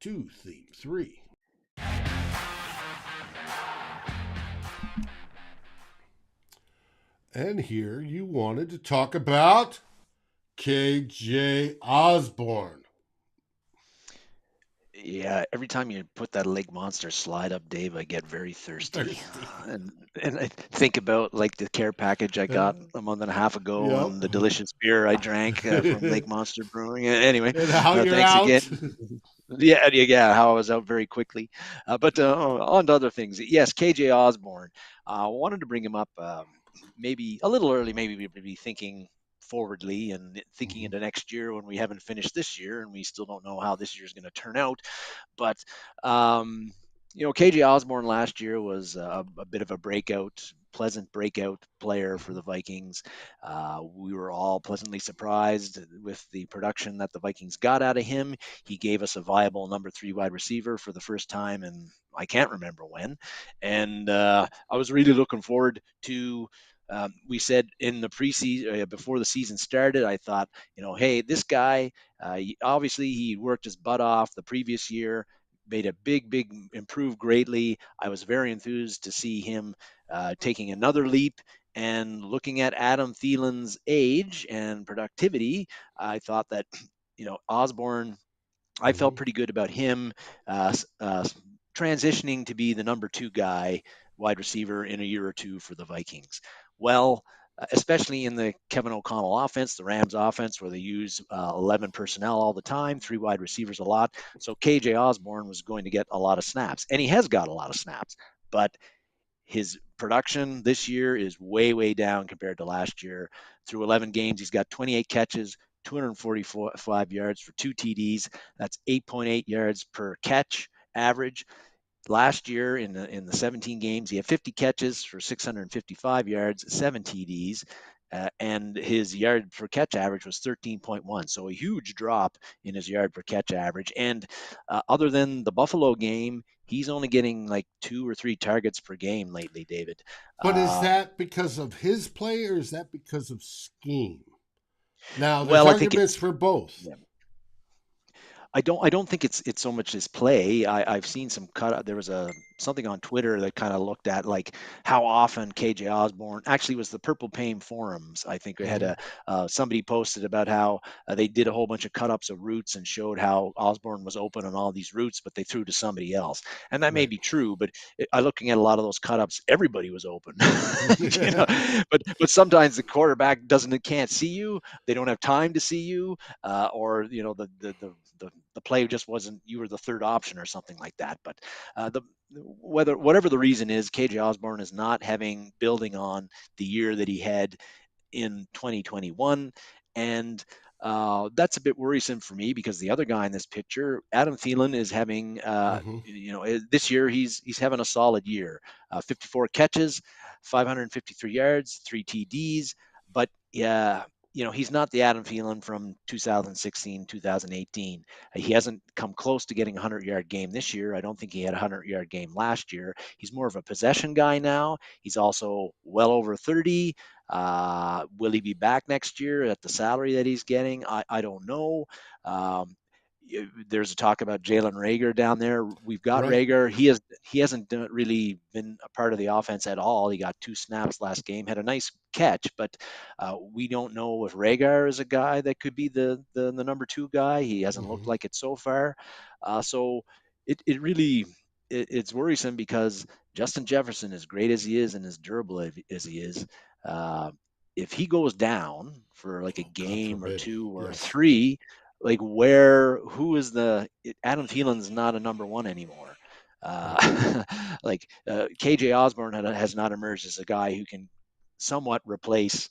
to theme 3. And here you wanted to talk about KJ Osborne. Yeah, every time you put that Lake Monster slide up, Dave, I get very thirsty. And I think about like the care package I got a month and a half ago and the delicious beer I drank from Lake Monster Brewing. Anyway, and how you're thanks out. again. Yeah, how I was out very quickly. But on to other things. Yes, KJ Osborne. I wanted to bring him up maybe a little early, maybe we'd be thinking forwardly and thinking into next year when we haven't finished this year and we still don't know how this year is going to turn out. But KJ Osborne last year was a bit of a pleasant breakout player for the Vikings. We were all pleasantly surprised with the production that the Vikings got out of him. He gave us a viable number 3 wide receiver for the first time, and I can't remember when. And I was really looking forward to. We said in the preseason, before the season started, I thought, hey, this guy, obviously he worked his butt off the previous year, made a big improve greatly. I was very enthused to see him taking another leap. And looking at Adam Thielen's age and productivity, I thought that, Osborne, I felt pretty good about him transitioning to be the number 2 guy, wide receiver, in a year or two for the Vikings. Well, especially in the Kevin O'Connell offense, the Rams offense, where they use 11 personnel all the time, 3 wide receivers a lot. So KJ Osborne was going to get a lot of snaps, and he has got a lot of snaps, but his production this year is way down compared to last year. Through 11 games, he's got 28 catches, 245 yards for 2 TDs. That's 8.8 yards per catch average. Last year in the 17 games, he had 50 catches for 655 yards, 7 TDs, and his yard per catch average was 13.1. So a huge drop in his yard per catch average. And other than the Buffalo game, he's only getting like 2 or 3 targets per game lately, David. But is that because of his play or is that because of scheme? Now, there's arguments for both. Yeah. I don't think it's so much his play. I've seen some there was something on Twitter that kind of looked at like how often KJ Osborne actually was the Purple Pain forums. I think they had somebody posted about how they did a whole bunch of cut-ups of routes and showed how Osborne was open on all these routes, but they threw to somebody else. And that may be true, but looking at a lot of those cut-ups, everybody was open. But sometimes the quarterback can't see you. They don't have time to see you, or the play just wasn't, you were the third option or something like that. But the whatever the reason is, KJ Osborne is not building on the year that he had in 2021, and that's a bit worrisome for me because the other guy in this picture, Adam Thielen, is having Mm-hmm. this year he's having a solid year, 54 catches, 553 yards, 3 TDs, but yeah. He's not the Adam Thielen from 2016, 2018. He hasn't come close to getting a 100-yard game this year. I don't think he had a 100-yard game last year. He's more of a possession guy now. He's also well over 30. Will he be back next year at the salary that he's getting? I don't know. Um, there's a talk about Jalen Rager down there. We've got Right. Rager. He hasn't really been a part of the offense at all. He got 2 snaps last game, had a nice catch, but we don't know if Rager is a guy that could be the number 2 guy. He hasn't looked Mm-hmm. like it so far. So it really it's worrisome because Justin Jefferson, as great as he is and as durable as he is, uh, if he goes down for like a Oh, God game or forbid. 2 or Yes. 3, like who is Adam Thielen's not a number 1 anymore. Right. Like KJ Osborne has not emerged as a guy who can somewhat replace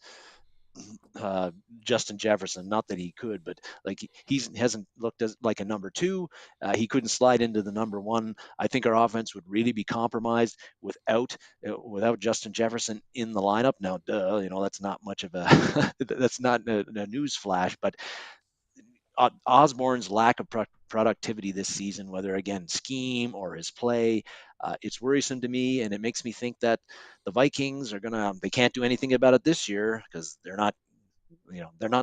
uh, Justin Jefferson. Not that he could, but like he hasn't looked as like a number 2. He couldn't slide into the number 1. I think our offense would really be compromised without Justin Jefferson in the lineup. Now, that's not much of a that's not a news flash, but Osborne's lack of productivity this season, whether again scheme or his play, it's worrisome to me, and it makes me think that the Vikings they can't do anything about it this year because they're not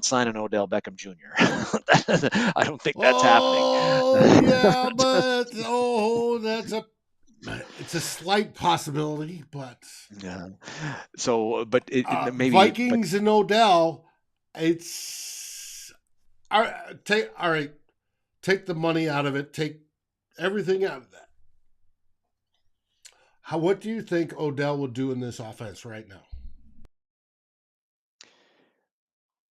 signing Odell Beckham Jr. I don't think that's happening. Oh yeah, but it's a slight possibility, but Yeah. So, but maybe, but Vikings and Odell, it's all right. Take the money out of it. Take everything out of that. What do you think Odell would do in this offense right now?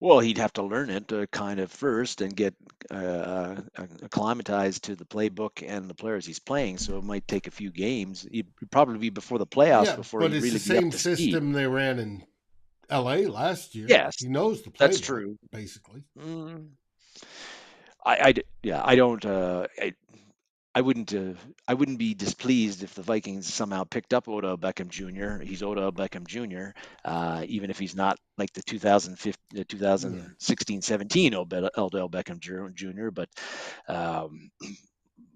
well, he'd have to learn it kind of first and get acclimatized to the playbook and the players he's playing. So it might take a few games. He'd probably be before the playoffs Yeah, before but he'd it's the really be up same to speed. system they ran in L.A. last year. Yes, He knows the that's playbook true. basically. Mm, yeah, I don't. I wouldn't be displeased if the Vikings somehow picked up Odell Beckham Jr. He's Odell Beckham Jr. Even if he's not like the 2015, Yeah. 2016, 17 Odell Beckham Jr. Um,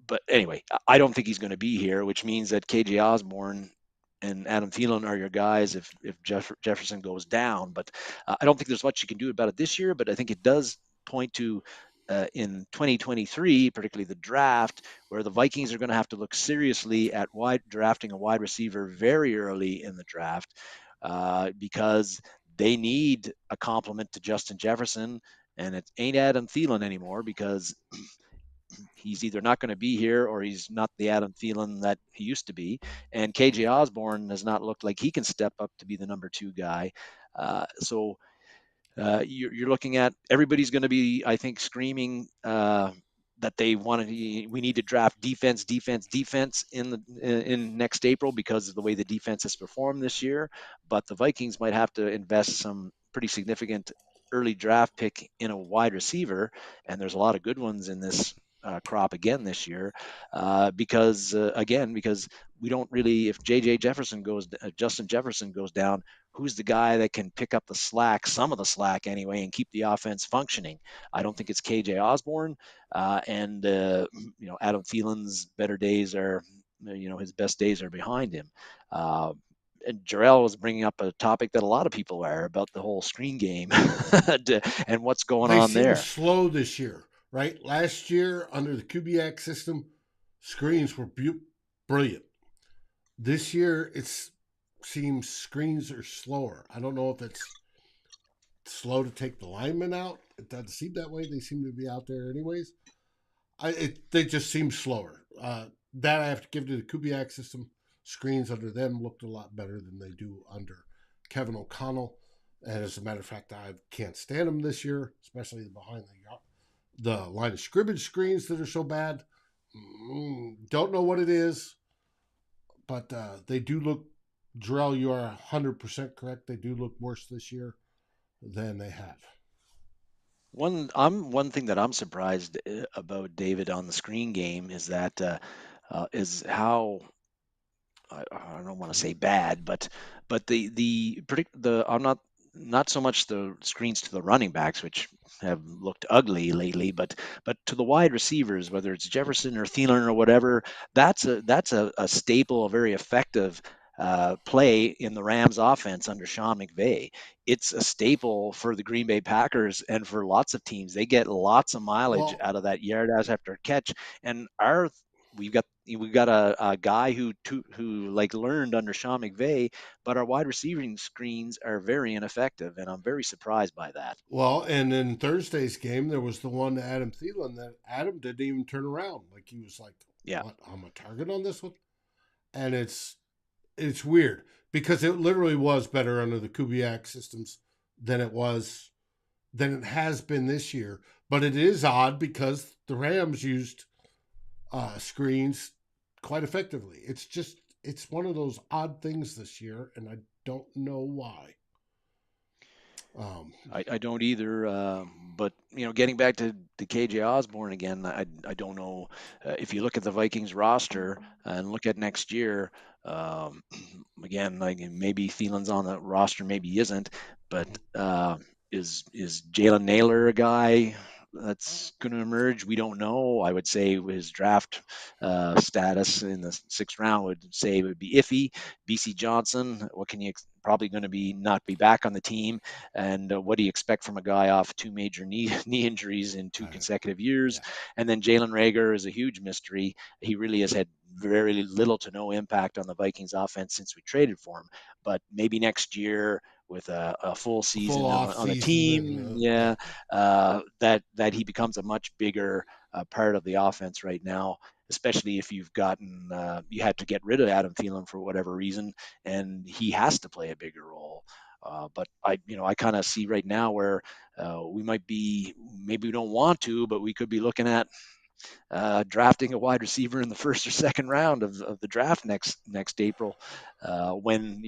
but anyway, I don't think he's going to be here, which means that KJ Osborne and Adam Thielen are your guys if Jefferson goes down. But I don't think there's much you can do about it this year. But I think it does point to in 2023, particularly the draft, where the Vikings are going to have to look seriously at drafting a wide receiver very early in the draft because they need a complement to Justin Jefferson, and it ain't Adam Thielen anymore because he's either not going to be here or he's not the Adam Thielen that he used to be. And KJ Osborne has not looked like he can step up to be the number 2 guy. You're looking at everybody's going to be, I think, screaming that we need to draft defense in next April because of the way the defense has performed this year. But the Vikings might have to invest some pretty significant early draft pick in a wide receiver, and there's a lot of good ones in this crop again this year because we don't really, if Justin Jefferson goes down, who's the guy that can pick up the slack, some of the slack anyway, and keep the offense functioning? I don't think it's KJ Osborne, and Adam Thielen's better days are, his best days are behind him. And Jarrell was bringing up a topic that a lot of people are about the whole screen game and what's going They on seem there. slow this year, right? Last year under the Kubiak system, screens were brilliant. This year it seems screens are slower. I don't know if it's slow to take the linemen out. It doesn't seem that way. They seem to be out there anyways. They just seem slower. That I have to give to the Kubiak system. Screens under them looked a lot better than they do under Kevin O'Connell. And as a matter of fact, I can't stand them this year, especially behind the line of scrimmage screens that are so bad. Don't know what it is, but they do look. Drell, you are 100% correct. They do look worse this year than they have. One thing that I'm surprised about David on the screen game is that is how I don't want to say bad, but the I'm not so much the screens to the running backs, which have looked ugly lately, but to the wide receivers, whether it's Jefferson or Thielen or whatever, that's a staple, a very effective play in the Rams offense under Sean McVay. It's a staple for the Green Bay Packers and for lots of teams. They get lots of mileage Well, out of that yard after catch. And we've got a guy who like learned under Sean McVay, but our wide receiving screens are very ineffective, and I'm very surprised by that. well, and in Thursday's game, there was the one to Adam Thielen that Adam didn't even turn around. Like he was like, Yeah, "What? I'm a target on this one," and it's weird because it literally was better under the Kubiak systems than it has been this year. But it is odd because the Rams used screens quite effectively. It's one of those odd things this year, and I don't know why. I don't either. But getting back to KJ Osborne again, I don't know if you look at the Vikings roster and look at next year. Um, Again, like maybe Thielen's on the roster, maybe he isn't. But is Jalen Naylor a guy that's going to emerge? We don't know. I would say his draft status in the sixth round would say it would be iffy. BC Johnson, what can you probably going to be not be back on the team? And what do you expect from a guy off two major knee injuries in two consecutive years? Yeah. And then Jalen Rager is a huge mystery. He really has had very little to no impact on the Vikings offense since we traded for him. But maybe next year with a full Full season off on the season, team, yeah, that he becomes a much bigger part of the offense right now. Especially if you had to get rid of Adam Thielen for whatever reason, and he has to play a bigger role. But I kind of see right now where we might be, maybe we don't want to, but we could be looking at drafting a wide receiver in the first or second round of the draft next April, when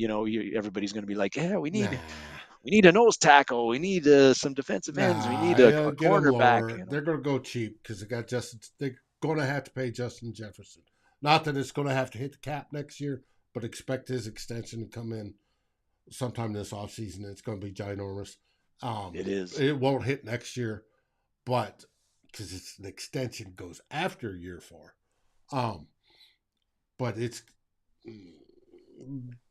everybody's going to be like, yeah, we need a nose tackle, we need some defensive ends, we need a get them cornerback. lower. They're going to go cheap because they got Justin. They're going to have to pay Justin Jefferson. Not that it's going to have to hit the cap next year, but expect his extension to come in sometime this offseason. It's going to be ginormous. It is. It won't hit next year, but because it's an extension goes after year 4. But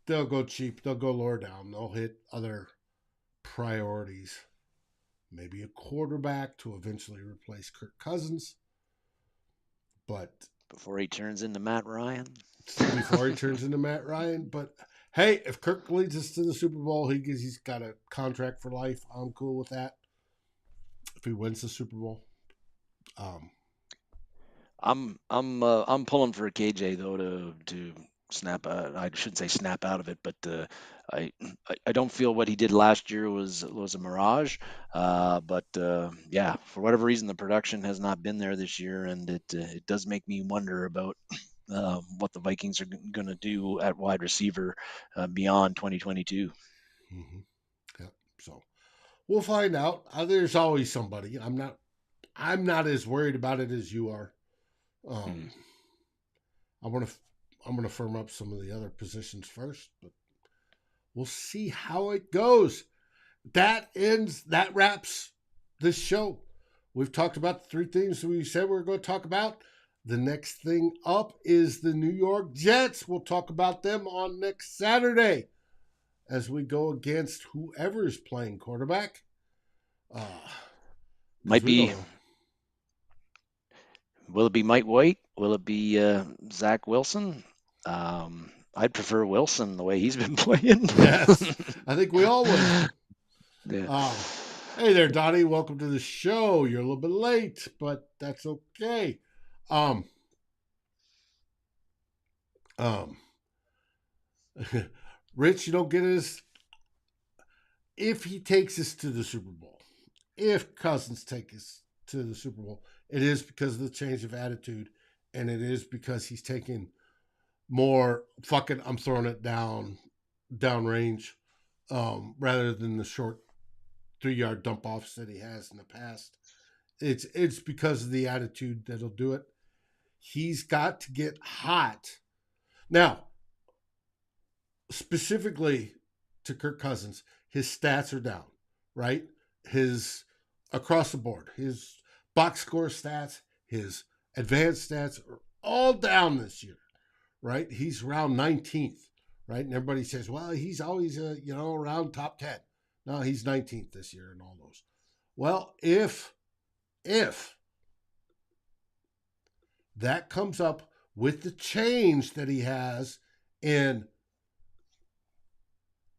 they'll go cheap. They'll go lower down. They'll hit other priorities. Maybe a quarterback to eventually replace Kirk Cousins. But before he turns into Matt Ryan. But hey, if Kirk leads us to the Super Bowl, he's got a contract for life. I'm cool with that. If he wins the Super Bowl, I'm pulling for KJ though to snap. I shouldn't say snap out of it, but I I don't feel what he did last year was a mirage. But yeah, for whatever reason, the production has not been there this year, and it does make me wonder about what the Vikings are going to do at wide receiver beyond 2022. mm-hmm. Yeah. So we'll find out. There's always somebody. I'm not as worried about it as you are. I'm gonna firm up some of the other positions first, but we'll see how it goes. That wraps this show. We've talked about the 3 things we said we were going to talk about. The next thing up is the New York Jets. We'll talk about them on next Saturday as we go against whoever is playing quarterback. Might be. Will it be Mike White? Will it be Zach Wilson? I'd prefer Wilson the way he's been playing. Yes, I think we all would. Yeah. Hey there, Donnie. Welcome to the show. You're a little bit late, but that's okay. Rich, you don't get us. If he takes us to the Super Bowl, if Cousins takes us to the Super Bowl. It is because of the change of attitude, and it is because he's taking more fucking I'm throwing it down range rather than the short 3-yard dump offs that he has in the past. It's because of the attitude that'll do it. He's got to get hot. Now, specifically to Kirk Cousins, his stats are down, right? His across the board, his box score stats, his advanced stats are all down this year, right? He's around 19th, right? And everybody says, well, he's always, around top 10. No, he's 19th this year in all those. Well, if that comes up with the change that he has in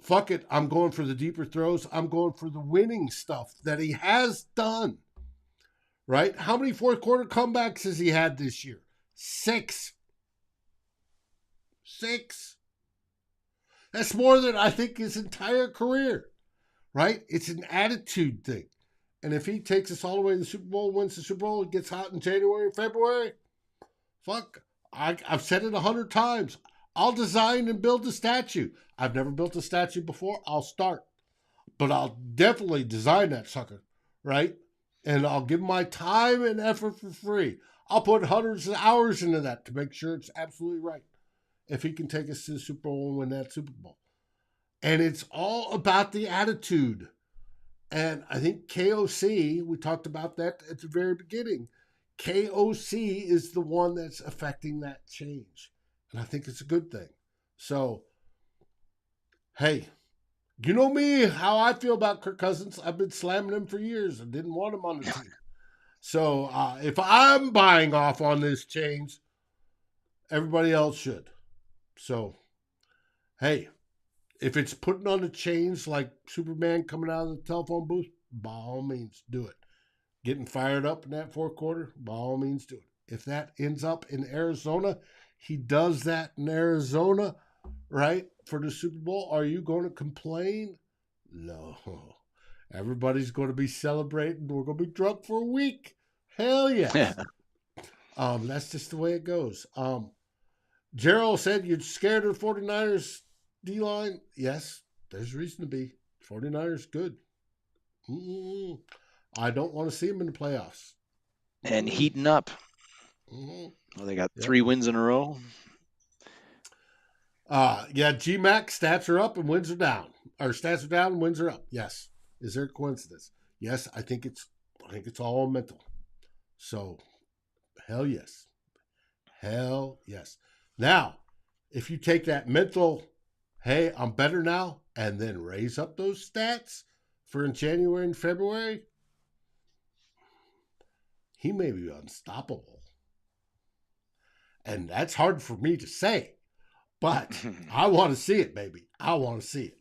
fuck it, I'm going for the deeper throws. I'm going for the winning stuff that he has done. Right? How many fourth quarter comebacks has he had this year? 6. That's more than I think his entire career. Right? It's an attitude thing. And if he takes us all the way to the Super Bowl, wins the Super Bowl, it gets hot in January, February, fuck, I've said it 100 times. I'll design and build a statue. I've never built a statue before. I'll start. But I'll definitely design that sucker, right? And I'll give my time and effort for free. I'll put hundreds of hours into that to make sure it's absolutely right. If he can take us to the Super Bowl and win that Super Bowl. And it's all about the attitude. And I think KOC, we talked about that at the very beginning. KOC is the one that's affecting that change. And I think it's a good thing. So, hey, you know me, how I feel about Kirk Cousins. I've been slamming him for years and didn't want him on the team. So, if I'm buying off on this change, everybody else should. So, hey, if it's putting on the change like Superman coming out of the telephone booth, by all means, do it. Getting fired up in that fourth quarter, by all means, do it. If that ends up in Arizona, he does that in Arizona, right, for the Super Bowl. Are you going to complain? No. Everybody's going to be celebrating. We're going to be drunk for a week. Hell yes. That's just the way it goes. Gerald said you're scared of the 49ers D-line. Yes, there's reason to be. 49ers good. I don't want to see them in the playoffs. And heating up. Well, they got 3 wins in a row. GMAC stats are up and wins are down. Or stats are down and wins are up. Yes. Is there a coincidence? Yes, I think it's all mental. So, hell yes. Hell yes. Now, if you take that mental, hey, I'm better now, and then raise up those stats for in January and February, he may be unstoppable. And that's hard for me to say. But I want to see it, baby. I want to see it.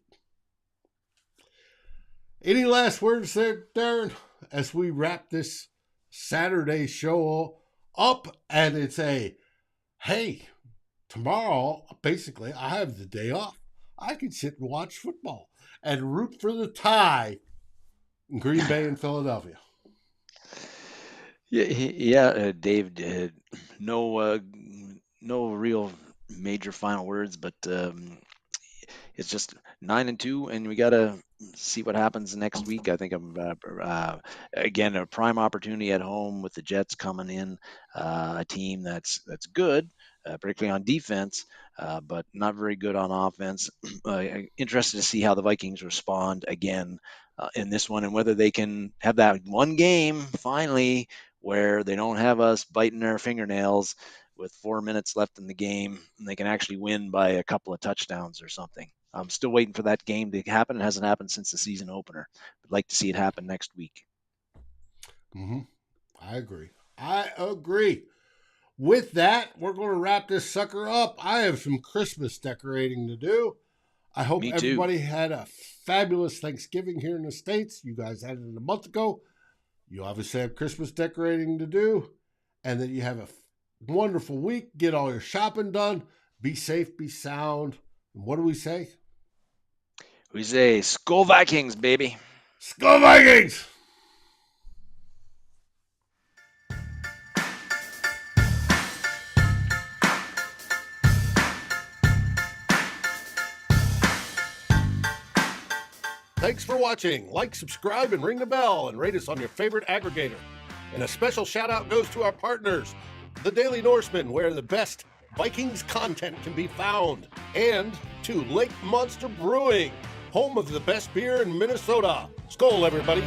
Any last words there, Darren, as we wrap this Saturday show up? And it's hey, tomorrow, basically, I have the day off. I can sit and watch football and root for the tie in Green Bay and Philadelphia. Yeah, Dave. No real major final words, but it's just 9-2, and we gotta see what happens next week. I think again a prime opportunity at home with the Jets coming in, a team that's good, particularly on defense, but not very good on offense. Interested to see how the Vikings respond again in this one, and whether they can have that one game finally where they don't have us biting our fingernails with 4 minutes left in the game, and they can actually win by a couple of touchdowns or something. I'm still waiting for that game to happen. It hasn't happened since the season opener. I'd like to see it happen next week. I agree. With that, we're going to wrap this sucker up. I have some Christmas decorating to do. I hope everybody had a fabulous Thanksgiving here in the States. You guys had it a month ago. You obviously have Christmas decorating to do. And then you have a wonderful week. Get all your shopping done. Be safe, be sound. And what do we say? We say, Skol Vikings, baby. Skol Vikings! Thanks for watching. Like, subscribe, and ring the bell, and rate us on your favorite aggregator. And a special shout out goes to our partners, the Daily Norseman, where the best Vikings content can be found, and to Lake Monster Brewing, home of the best beer in Minnesota. Skol, everybody.